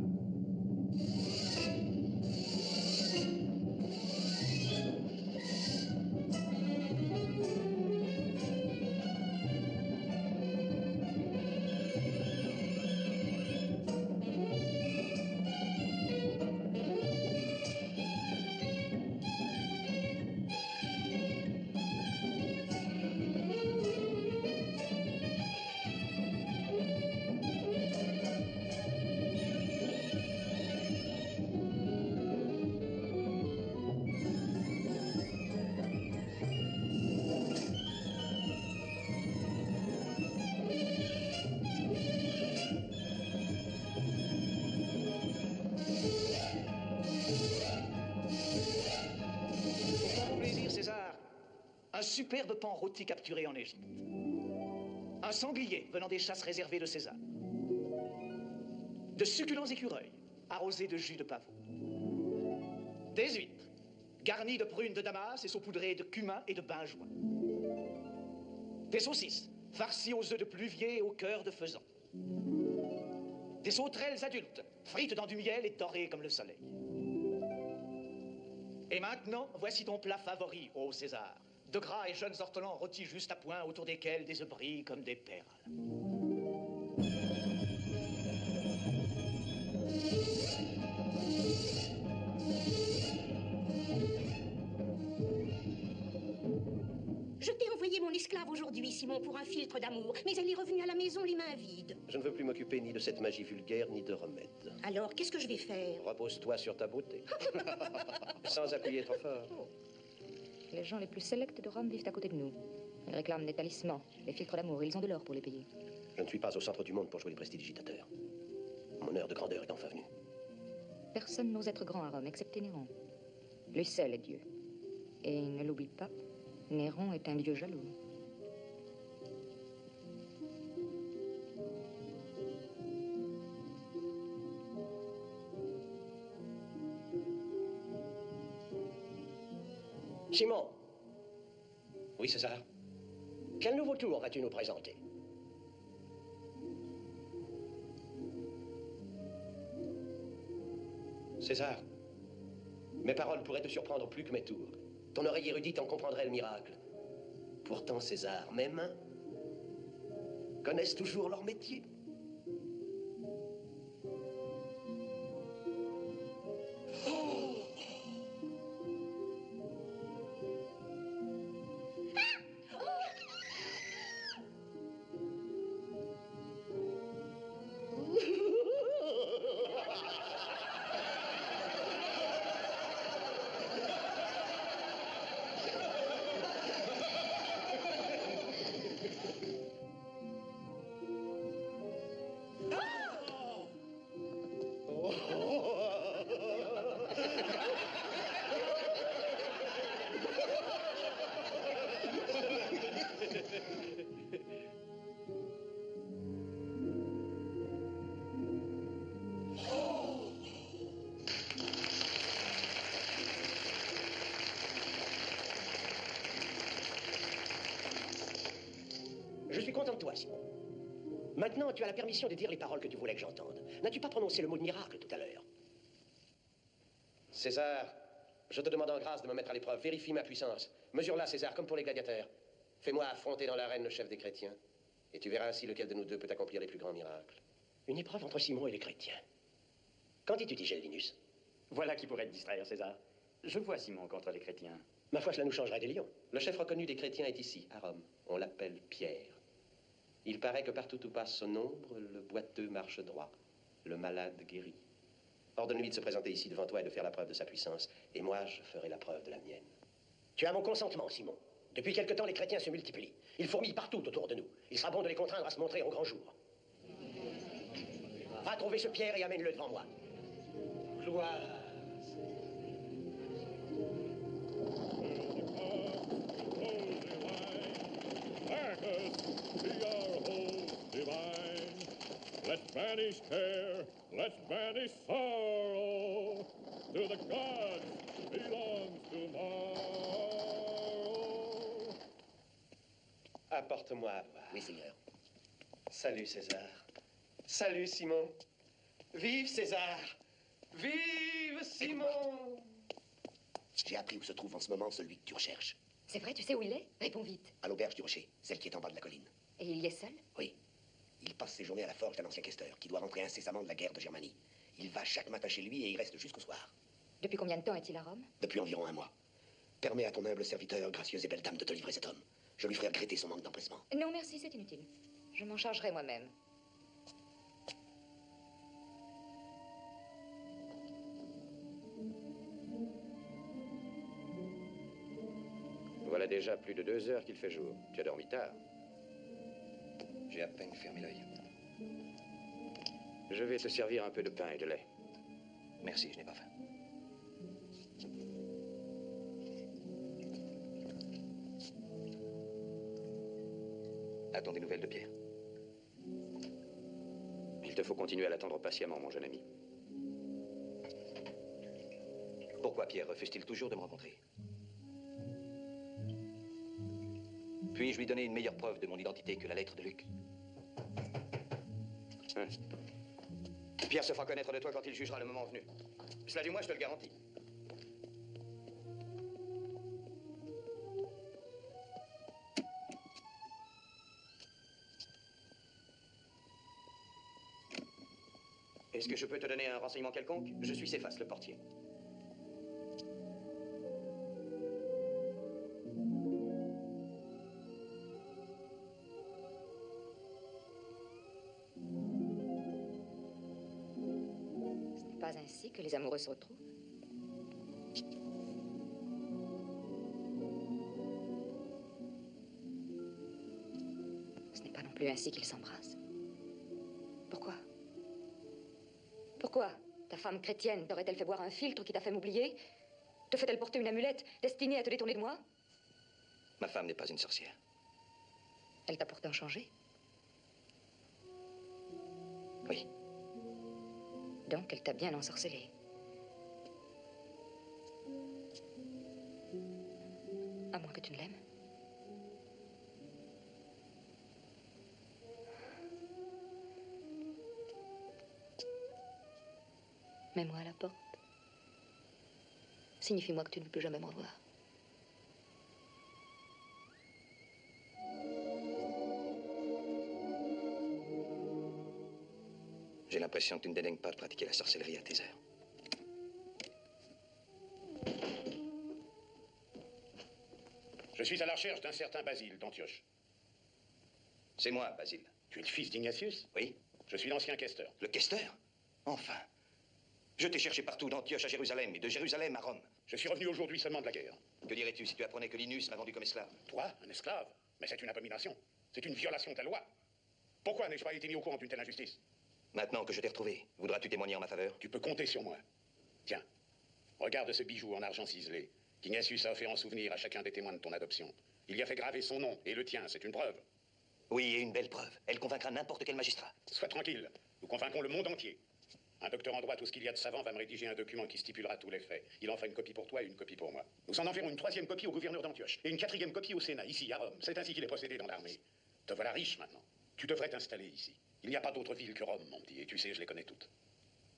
[SPEAKER 5] Un superbe pan rôti capturé en Égypte. Un sanglier venant des chasses réservées de César. De succulents écureuils arrosés de jus de pavot. Des huîtres garnies de prunes de Damas et saupoudrées de cumin et de benjoin. Des saucisses farcies aux œufs de pluvier et au cœur de faisan. Des sauterelles adultes frites dans du miel et dorées comme le soleil. Et maintenant, voici ton plat favori, ô César. De gras et jeunes ortolans rôtis juste à point, autour desquels des œufs brillent comme des perles.
[SPEAKER 17] Je t'ai envoyé mon esclave aujourd'hui, Simon, pour un philtre d'amour, mais elle est revenue à la maison les mains vides.
[SPEAKER 11] Je ne veux plus m'occuper ni de cette magie vulgaire, ni de remède.
[SPEAKER 17] Alors, qu'est-ce que je vais faire?
[SPEAKER 11] Repose-toi sur ta beauté. Sans appuyer trop fort.
[SPEAKER 18] Les gens les plus sélects de Rome vivent à côté de nous. Ils réclament des talismans, des filtres d'amour. Ils ont de l'or pour les payer.
[SPEAKER 11] Je ne suis pas au centre du monde pour jouer les prestidigitateurs. Mon heure de grandeur est enfin venue.
[SPEAKER 18] Personne n'ose être grand à Rome, excepté Néron. Lui seul est Dieu. Et ne l'oublie pas, Néron est un dieu jaloux.
[SPEAKER 11] Simon,
[SPEAKER 2] Oui, César.
[SPEAKER 11] quel nouveau tour vas-tu nous présenter?
[SPEAKER 2] César,
[SPEAKER 11] Mes paroles pourraient te surprendre plus que mes tours. Ton oreille érudite en comprendrait le miracle. Pourtant, César, mes mains connaissent toujours leur métier. Je suis content de toi, Simon. Maintenant, tu as la permission de dire les paroles que tu voulais que j'entende. N'as-tu pas prononcé le mot de miracle tout à l'heure? César, je te demande en grâce de me mettre à l'épreuve. Vérifie ma puissance. Mesure-la, César, comme pour les gladiateurs. Fais-moi affronter dans l'arène le chef des chrétiens. Et tu verras ainsi lequel de nous deux peut accomplir les plus grands miracles. Une épreuve entre Simon et les chrétiens. Qu'en dis-tu, Tigellinius?
[SPEAKER 12] Voilà qui pourrait te distraire, César. Je vois Simon contre les chrétiens.
[SPEAKER 11] Ma foi, cela nous changerait des lions. Le chef reconnu des chrétiens est ici, à Rome. On l'appelle Pierre. Il paraît que partout où passe son ombre, le boiteux marche droit, le malade guérit. Ordonne-lui de se présenter ici devant toi et de faire la preuve de sa puissance. Et moi, je ferai la preuve de la mienne. Tu as mon consentement, Simon. Depuis quelque temps, les chrétiens se multiplient. Ils fourmillent partout autour de nous. Il sera bon de les contraindre à se montrer au grand jour. Va trouver ce Pierre et amène-le devant moi. Gloire.
[SPEAKER 19] Let's banish care, let's banish sorrow. To the gods belongs tomorrow.
[SPEAKER 11] Apporte-moi à voir.
[SPEAKER 4] Oui, Seigneur.
[SPEAKER 11] Salut, César. Salut, Simon. Vive César. Vive Simon.
[SPEAKER 4] J'ai appris où se trouve en ce moment celui que tu recherches.
[SPEAKER 18] C'est vrai, tu sais où il est? Réponds vite.
[SPEAKER 4] À l'auberge du rocher, celle qui est en bas de la colline.
[SPEAKER 18] Et il y est seul?
[SPEAKER 4] Oui. Il passe ses journées à la forge d'un ancien questeur qui doit rentrer incessamment de la guerre de Germanie. Il va chaque matin chez lui et il reste jusqu'au soir.
[SPEAKER 18] Depuis combien de temps est-il à Rome?
[SPEAKER 4] Depuis environ un mois. Permets à ton humble serviteur, gracieuse et belle dame, de te livrer cet homme. Je lui ferai regretter son manque d'empressement.
[SPEAKER 18] Non, merci, c'est inutile. Je m'en chargerai moi-même.
[SPEAKER 11] Voilà déjà plus de 2 heures qu'il fait jour. Tu as dormi tard. J'ai à peine fermé l'œil. Je vais te servir un peu de pain et de lait.
[SPEAKER 7] Merci, je n'ai pas faim. A-t-on des nouvelles de Pierre?
[SPEAKER 11] Il te faut continuer à l'attendre patiemment, mon jeune ami.
[SPEAKER 7] Pourquoi Pierre refuse-t-il toujours de me rencontrer? Puis-je lui donner une meilleure preuve de mon identité que la lettre de Luc?
[SPEAKER 11] Hein? Pierre se fera connaître de toi quand il jugera le moment venu. Cela du moins, je te le garantis. Est-ce que je peux te donner un renseignement quelconque? Je suis Céphas, le portier.
[SPEAKER 18] Ce n'est pas ainsi que les amoureux se retrouvent. Ce n'est pas non plus ainsi qu'ils s'embrassent. Pourquoi? Pourquoi ta femme chrétienne t'aurait-elle fait boire un filtre qui t'a fait m'oublier? Te fait-elle porter une amulette destinée à te détourner de moi?
[SPEAKER 7] Ma femme n'est pas une sorcière.
[SPEAKER 18] Elle t'a pourtant changé.
[SPEAKER 7] Oui.
[SPEAKER 18] Donc elle t'a bien ensorcelé. tu l'aimes? Mets-moi à la porte. Signifie-moi que tu ne veux plus jamais me revoir.
[SPEAKER 7] J'ai l'impression que tu ne dédaignes pas de pratiquer la sorcellerie à tes heures.
[SPEAKER 3] Je suis à la recherche d'un certain Basile d'Antioche.
[SPEAKER 7] C'est moi, Basile.
[SPEAKER 3] Tu es le fils d'Ignatius?
[SPEAKER 7] Oui.
[SPEAKER 3] Je suis l'ancien questeur.
[SPEAKER 7] Le questeur? Enfin. Je t'ai cherché partout, d'Antioche à Jérusalem et de Jérusalem à Rome.
[SPEAKER 3] Je suis revenu aujourd'hui seulement de la guerre.
[SPEAKER 7] Que dirais-tu si tu apprenais que Linus m'a vendu comme esclave?
[SPEAKER 3] Toi, un esclave? Mais c'est une abomination. C'est une violation de la loi. Pourquoi n'ai-je pas été mis au courant d'une telle injustice?
[SPEAKER 7] Maintenant que je t'ai retrouvé, voudras-tu témoigner en ma faveur?
[SPEAKER 3] Tu peux compter sur moi. Tiens, regarde ce bijou en argent ciselé qu'Ignatius a offert en souvenir à chacun des témoins de ton adoption. Il y a fait graver son nom et le tien, c'est une preuve.
[SPEAKER 7] Oui, et une belle preuve. Elle convaincra n'importe quel magistrat.
[SPEAKER 3] Sois tranquille, nous convaincons le monde entier. Un docteur en droit, tout ce qu'il y a de savant, va me rédiger un document qui stipulera tous les faits. Il en fera une copie pour toi et une copie pour moi. Nous en enverrons une 3e copie au gouverneur d'Antioche et une 4e copie au Sénat, ici à Rome. C'est ainsi qu'il est procédé dans l'armée. Te voilà riche maintenant. Tu devrais t'installer ici. Il n'y a pas d'autre ville que Rome, mon petit, et tu sais, je les connais toutes.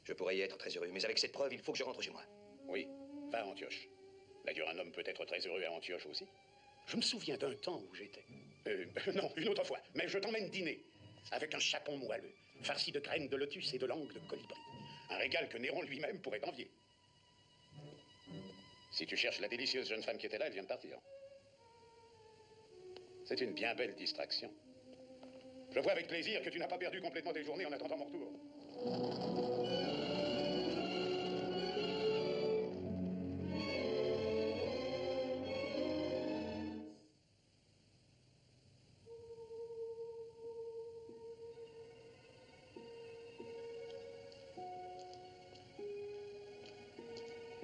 [SPEAKER 7] Je pourrais y être très heureux, mais avec cette preuve, il faut que je rentre chez moi.
[SPEAKER 3] Oui, va à Antioche. D'ailleurs, un homme peut être très heureux à Antioche aussi. Je me souviens d'un temps où j'étais... non, une autre fois, mais je t'emmène dîner. Avec un chapon moelleux, farci de graines de lotus et de langue de colibri. Un régal que Néron lui-même pourrait envier. Si tu cherches la délicieuse jeune femme qui était là, elle vient de partir. C'est une bien belle distraction. Je vois avec plaisir que tu n'as pas perdu complètement tes journées en attendant mon retour.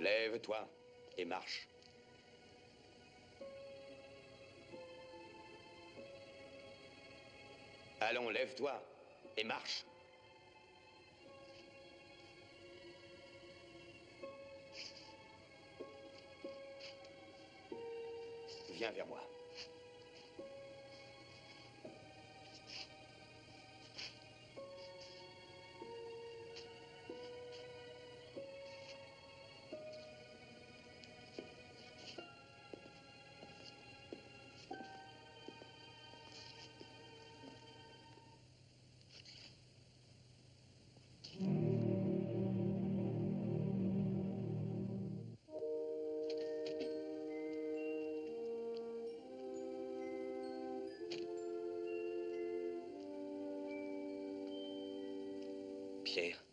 [SPEAKER 14] Lève-toi et marche. Allons, lève-toi et marche. Viens vers moi.
[SPEAKER 7] Pierre.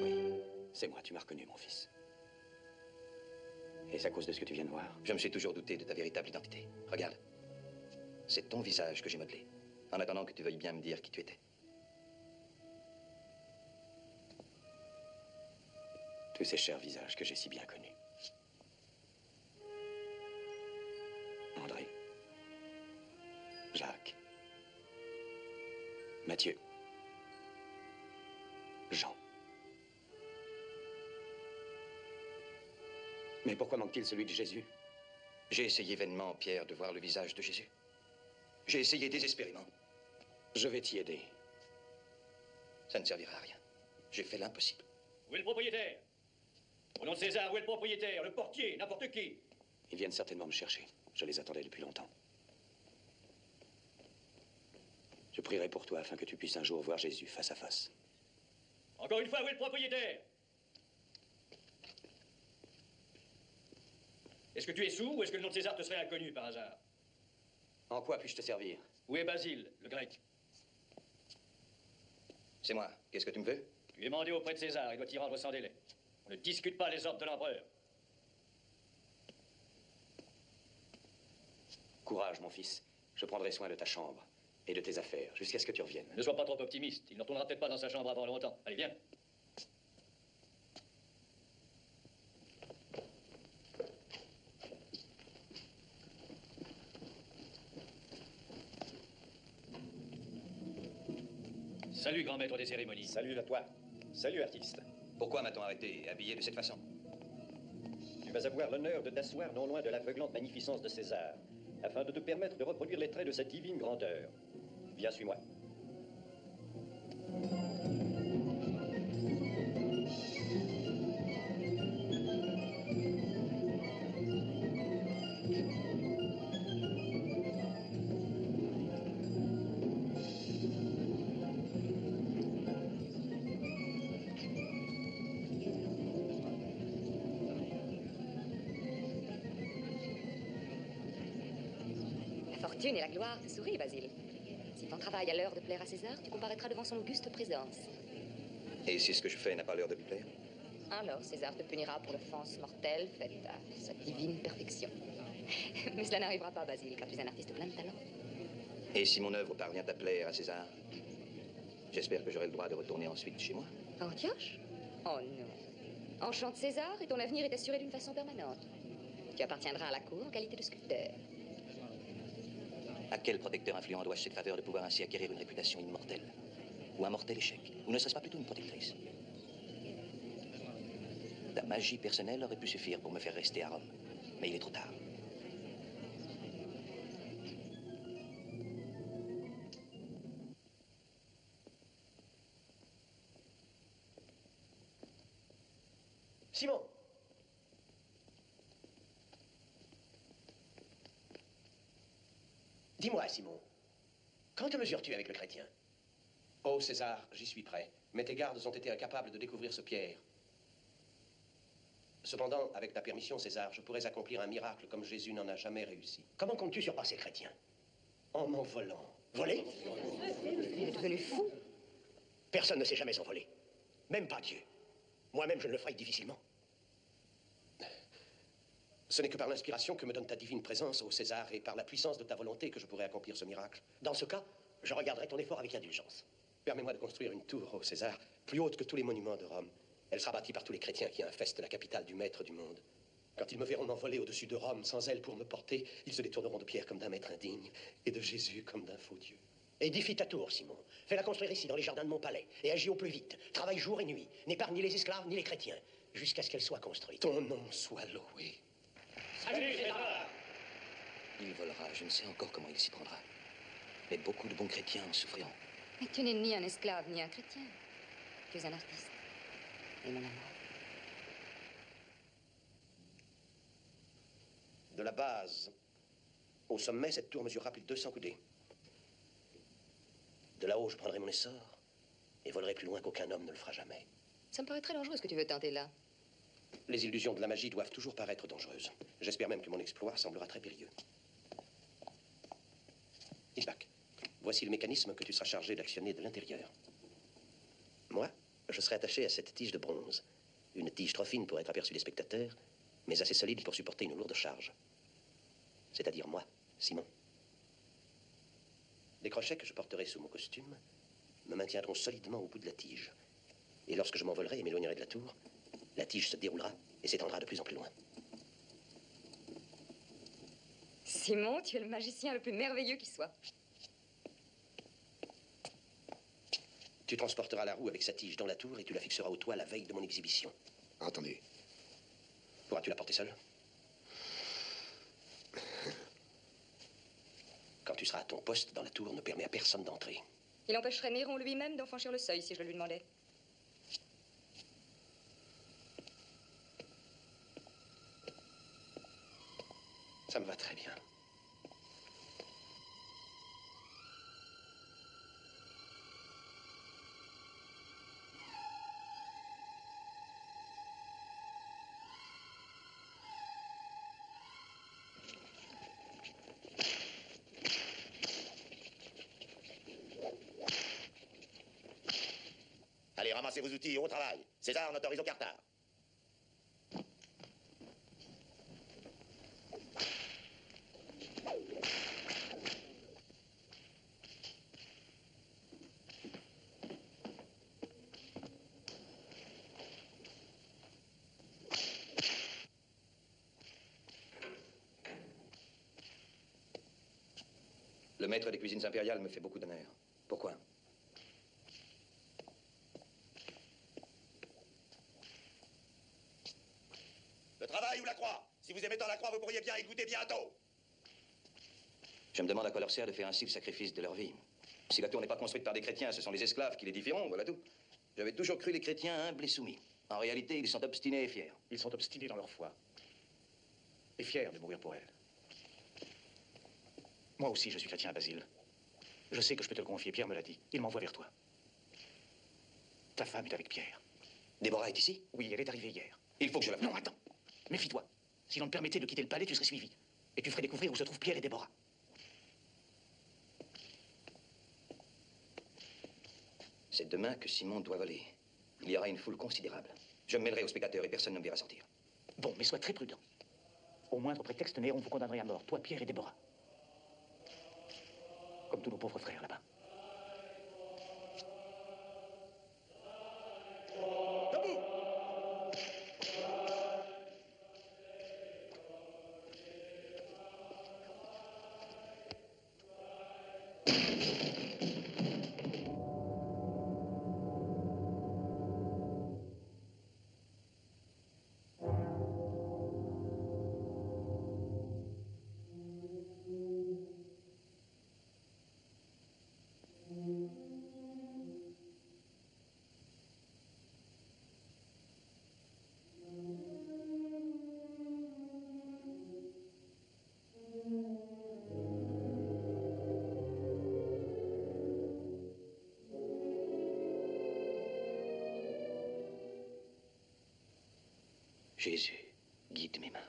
[SPEAKER 14] Oui, c'est moi, tu m'as reconnu, mon fils. Et c'est à cause de ce que tu viens de voir?
[SPEAKER 7] Je me suis toujours douté de ta véritable identité. Regarde. C'est ton visage que j'ai modelé, en attendant que tu veuilles bien me dire qui tu étais.
[SPEAKER 14] Tous ces chers visages que j'ai si bien connus. André. Jacques. Mathieu. Jean. Mais pourquoi manque-t-il celui de Jésus?
[SPEAKER 7] J'ai essayé vainement, Pierre, de voir le visage de Jésus. J'ai essayé désespérément.
[SPEAKER 14] Je vais t'y aider.
[SPEAKER 7] Ça ne servira à rien. J'ai fait l'impossible.
[SPEAKER 1] Où est le propriétaire? Au nom de César, où est le propriétaire? Le portier, n'importe qui?
[SPEAKER 14] Ils viennent certainement me chercher. Je les attendais depuis longtemps. Je prierai pour toi afin que tu puisses un jour voir Jésus face à face.
[SPEAKER 1] Encore une fois, où est le propriétaire? Est-ce que tu es sourd ou est-ce que le nom de César te serait inconnu par hasard?
[SPEAKER 14] En quoi puis-je te servir?
[SPEAKER 1] Où est Basile, le grec?
[SPEAKER 7] C'est moi. Qu'est-ce que tu me veux?
[SPEAKER 1] Tu es mandé auprès de César, il doit t'y rendre sans délai. On ne discute pas les ordres de l'empereur.
[SPEAKER 14] Courage, mon fils. Je prendrai soin de ta chambre et de tes affaires jusqu'à ce que tu reviennes.
[SPEAKER 1] Ne sois pas trop optimiste, il ne retournera peut-être pas dans sa chambre avant longtemps. Allez, viens. Salut, grand maître des cérémonies.
[SPEAKER 12] Salut à toi. Salut, artiste.
[SPEAKER 7] Pourquoi m'a-t-on arrêté et habillé de cette façon?
[SPEAKER 1] Tu
[SPEAKER 20] vas avoir l'honneur de t'asseoir non loin de l'aveuglante magnificence de César, afin de te permettre de reproduire les traits de sa divine grandeur. Viens, suis-moi.
[SPEAKER 18] La fortune et la gloire te sourient, Basile. Si ton travail a l'heure de plaire à César, tu comparaîtras devant son auguste présence.
[SPEAKER 7] Et si ce que je fais n'a pas l'heure de lui plaire?
[SPEAKER 18] Alors César te punira pour l'offense mortelle faite à sa divine perfection. Mais cela n'arrivera pas, Basile, car tu es un artiste plein de talent.
[SPEAKER 7] Et si mon œuvre parvient à plaire à César, j'espère que j'aurai le droit de retourner ensuite chez moi.
[SPEAKER 18] À Antioche? Oh non. Enchante César et ton avenir est assuré d'une façon permanente. Tu appartiendras à la cour en qualité de sculpteur.
[SPEAKER 7] À quel protecteur influent dois-je cette faveur de pouvoir ainsi acquérir une réputation immortelle? Ou un mortel échec? Ou ne serait-ce pas plutôt une protectrice? Ta magie personnelle aurait pu suffire pour me faire rester à Rome. Mais il est trop tard.
[SPEAKER 11] Simon! Dis-moi, Simon, quand te mesures-tu avec le chrétien? Oh, César, j'y suis prêt. Mais tes gardes ont été incapables de découvrir ce Pierre. Cependant, avec ta permission, César, je pourrais accomplir un miracle comme Jésus n'en a jamais réussi. Comment comptes-tu surpasser le chrétien? En m'envolant. Voler?
[SPEAKER 18] Il est devenu fou.
[SPEAKER 11] Personne ne sait jamais s'envoler. Même pas Dieu. Moi-même, je ne le ferai que difficilement. Ce n'est que par l'inspiration que me donne ta divine présence, ô César, et par la puissance de ta volonté que je pourrai accomplir ce miracle. Dans ce cas, je regarderai ton effort avec indulgence. Permets-moi de construire une tour, ô César, plus haute que tous les monuments de Rome. Elle sera bâtie par tous les chrétiens qui infestent la capitale du maître du monde. Quand ils me verront m'envoler au-dessus de Rome sans elle pour me porter, ils se détourneront de Pierre comme d'un maître indigne et de Jésus comme d'un faux Dieu. Édifie ta tour, Simon. Fais-la construire ici, dans les jardins de mon palais, et agis au plus vite. Travaille jour et nuit. N'épargne ni les esclaves ni les chrétiens, jusqu'à ce qu'elle soit construite. Ton nom soit loué.
[SPEAKER 20] Salut, César!
[SPEAKER 7] Il volera, je ne sais encore comment il s'y prendra. Mais beaucoup de bons chrétiens en souffriront.
[SPEAKER 18] Mais tu n'es ni un esclave ni un chrétien. Tu es un artiste. Et mon amour.
[SPEAKER 11] De la base au sommet, cette tour mesurera plus de 200 coudées. De là-haut, je prendrai mon essor et volerai plus loin qu'aucun homme ne le fera jamais.
[SPEAKER 18] Ça me paraît très dangereux ce que tu veux tenter là.
[SPEAKER 11] Les illusions de la magie doivent toujours paraître dangereuses. J'espère même que mon exploit semblera très périlleux. Isbak, voici le mécanisme que tu seras chargé d'actionner de l'intérieur. Moi, je serai attaché à cette tige de bronze. Une tige trop fine pour être aperçue des spectateurs, mais assez solide pour supporter une lourde charge. C'est-à-dire moi, Simon. Les crochets que je porterai sous mon costume me maintiendront solidement au bout de la tige. Et lorsque je m'envolerai et m'éloignerai de la tour, la tige se déroulera et s'étendra de plus en plus loin.
[SPEAKER 18] Simon, tu es le magicien le plus merveilleux qui soit.
[SPEAKER 11] Tu transporteras la roue avec sa tige dans la tour et tu la fixeras au toit la veille de mon exhibition.
[SPEAKER 4] Entendu.
[SPEAKER 11] Pourras-tu la porter seule? Quand tu seras à ton poste dans la tour, ne permets à personne d'entrer.
[SPEAKER 18] Il empêcherait Néron lui-même d'en franchir le seuil si je le lui demandais.
[SPEAKER 11] Ça me va très bien.
[SPEAKER 8] Allez, ramassez vos outils et au travail. César n'autorise aucun retard.
[SPEAKER 7] Le maître des cuisines impériales me fait beaucoup d'honneur. Pourquoi?
[SPEAKER 8] Le travail ou la croix?
[SPEAKER 21] croix. Si vous aimez tant la croix, vous pourriez bien y goûter bientôt.
[SPEAKER 7] Je me demande à quoi leur sert de faire ainsi le sacrifice de leur vie. Si la tour n'est pas construite par des chrétiens, ce sont les esclaves qui l'édifieront, voilà tout. J'avais toujours cru les chrétiens humbles et soumis. En réalité, ils sont obstinés et fiers.
[SPEAKER 5] Ils sont obstinés dans leur foi. Et fiers de mourir pour elle. Moi aussi, je suis chrétien, Basile. Je sais que je peux te le confier, Pierre me l'a dit. Il m'envoie vers toi. Ta femme est avec Pierre.
[SPEAKER 7] Déborah est ici?
[SPEAKER 5] Oui, elle est arrivée hier.
[SPEAKER 7] Il faut que je la...
[SPEAKER 5] Non, attends. Méfie-toi. Si l'on te permettait de quitter le palais, tu serais suivi. Et tu ferais découvrir où se trouvent Pierre et Déborah.
[SPEAKER 7] C'est demain que Simon doit voler. Il y aura une foule considérable. Je me mêlerai aux spectateurs et personne ne me verra sortir.
[SPEAKER 5] Bon, mais sois très prudent. Au moindre prétexte, Néron vous condamnerait à mort, toi, Pierre et Déborah. Comme tous nos pauvres frères là-bas.
[SPEAKER 7] Jésus, guide mes mains.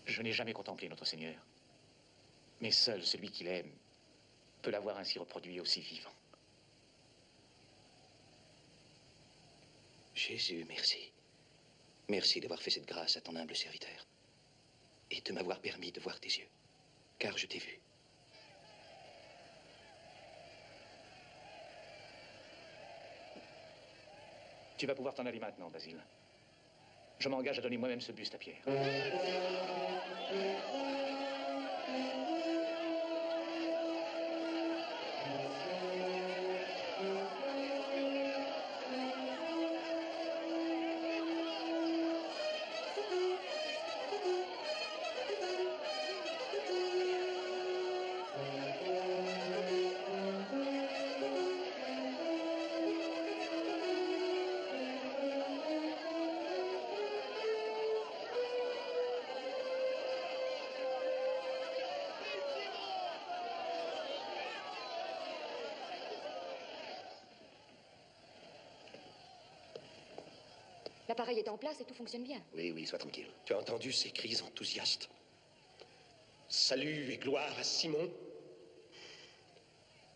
[SPEAKER 7] Je n'ai jamais contemplé notre Seigneur. Mais seul celui qui l'aime peut l'avoir ainsi reproduit aussi vivant. Jésus, merci. Merci d'avoir fait cette grâce à ton humble serviteur. Et de m'avoir permis de voir tes yeux. Car je t'ai vu.
[SPEAKER 5] Tu vas pouvoir t'en aller maintenant, Basile. Je m'engage à donner moi-même ce buste à Pierre.
[SPEAKER 18] L'appareil est en place et tout fonctionne bien.
[SPEAKER 15] Oui, oui, sois tranquille.
[SPEAKER 11] Tu as entendu ces cris enthousiastes? Salut et gloire à Simon.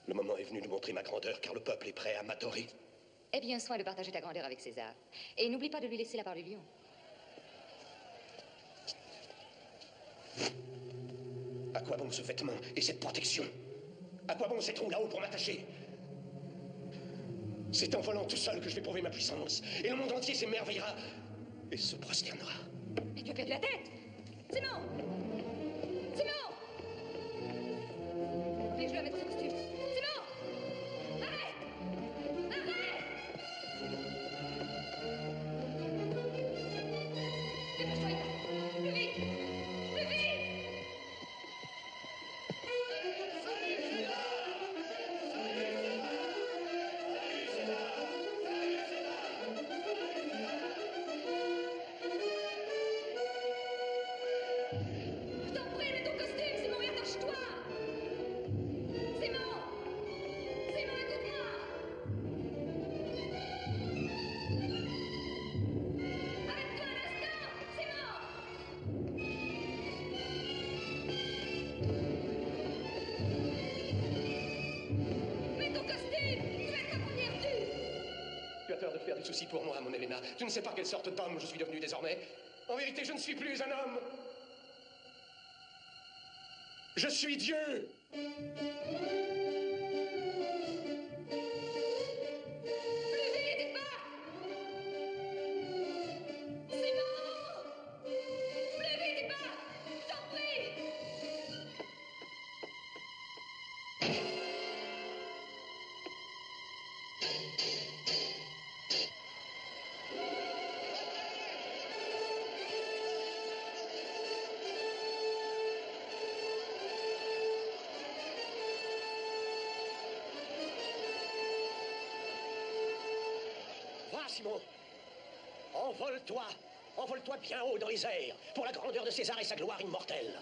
[SPEAKER 11] Le moment est venu de montrer ma grandeur, car le peuple est prêt à m'adorer.
[SPEAKER 18] Aie bien soin de partager ta grandeur avec César. Et n'oublie pas de lui laisser la part du lion.
[SPEAKER 11] À quoi bon ce vêtement et cette protection? À quoi bon ces trous là-haut pour m'attacher? C'est en volant tout seul que je vais prouver ma puissance. Et le monde entier s'émerveillera et se prosternera.
[SPEAKER 18] Mais tu as perdu la tête! Simon! Simon! Oblige-le à mettre ce costume. Simon! Arrête! Arrête! Dépêche-toi, Ita! Plus vite! Plus vite!
[SPEAKER 11] pour moi, mon Helena. Tu ne sais pas quelle sorte d'homme je suis devenu désormais. En vérité, je ne suis plus un homme. Je suis Dieu.
[SPEAKER 15] Simon, envole-toi, envole-toi bien haut dans les airs, pour la grandeur de César et sa gloire immortelle.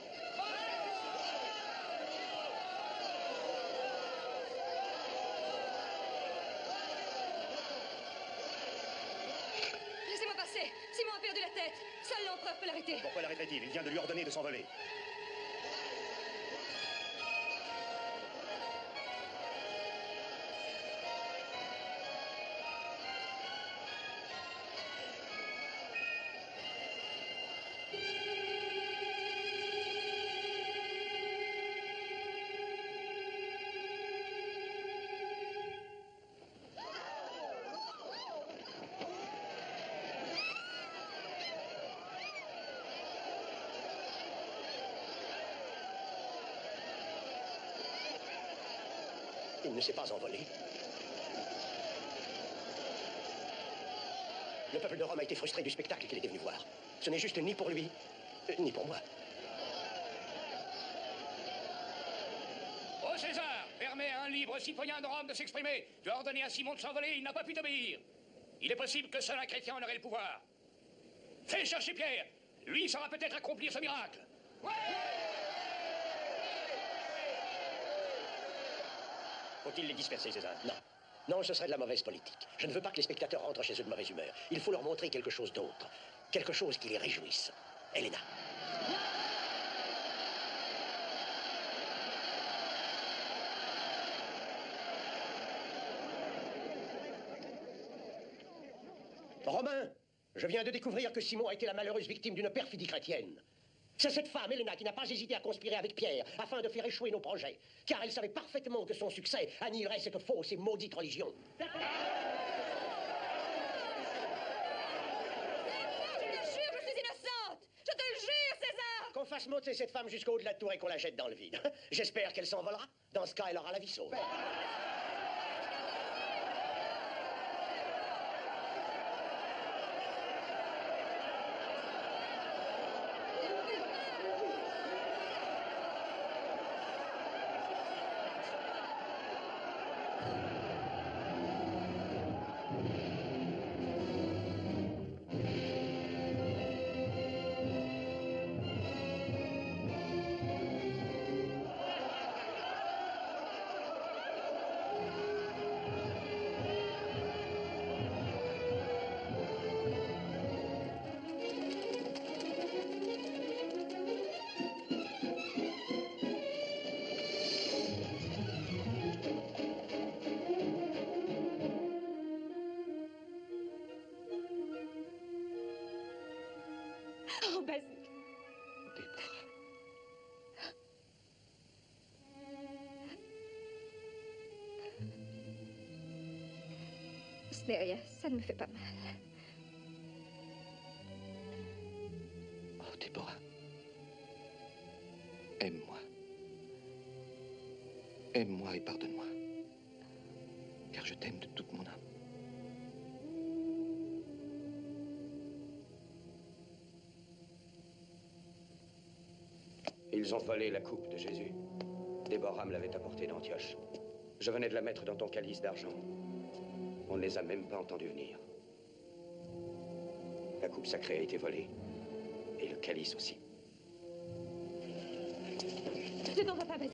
[SPEAKER 10] Laissez-moi passer. Simon a perdu la tête. Seul l'empereur peut l'arrêter.
[SPEAKER 21] Pourquoi l'arrêterait-il? Il vient de lui ordonner de s'envoler.
[SPEAKER 15] Il ne s'est pas envolé. Le peuple de Rome a été frustré du spectacle qu'il était venu voir. Ce n'est juste ni pour lui, ni pour moi.
[SPEAKER 1] Ô César, permets à un libre citoyen de Rome de s'exprimer. Tu as ordonné à Simon de s'envoler, il n'a pas pu t'obéir. Il est possible que seul un chrétien en aurait le pouvoir. Fais chercher Pierre. Lui saura peut-être accomplir ce miracle. Ouais!
[SPEAKER 15] Faut-il les disperser, César? Non. Non, ce serait de la mauvaise politique. Je ne veux pas que les spectateurs rentrent chez eux de mauvaise humeur. Il faut leur montrer quelque chose d'autre. Quelque chose qui les réjouisse. Helena. Romain, je viens de découvrir que Simon a été la malheureuse victime d'une perfidie chrétienne. C'est cette femme, Helena, qui n'a pas hésité à conspirer avec Pierre afin de faire échouer nos projets, car elle savait parfaitement que son succès annihilerait cette fausse et maudite religion.
[SPEAKER 10] Je te jure, je suis innocente! Je te le jure, César!
[SPEAKER 15] Qu'on fasse monter cette femme jusqu'au-haut de la tour et qu'on la jette dans le vide. J'espère qu'elle s'envolera. Dans ce cas, elle aura la vie sauve.
[SPEAKER 10] Oh, Basile. Ce n'est rien, ça ne me fait pas mal.
[SPEAKER 7] Oh, Déborah. Aime-moi. Aime-moi et pardonne-moi. Car je t'aime de toute mon âme.
[SPEAKER 20] Ils ont volé la coupe de Jésus. Déborah me l'avait apportée d'Antioche. Je venais de la mettre dans ton calice d'argent. On ne les a même pas entendus venir. La coupe sacrée a été volée. Et le calice aussi.
[SPEAKER 10] Ne t'en vas pas, Basile.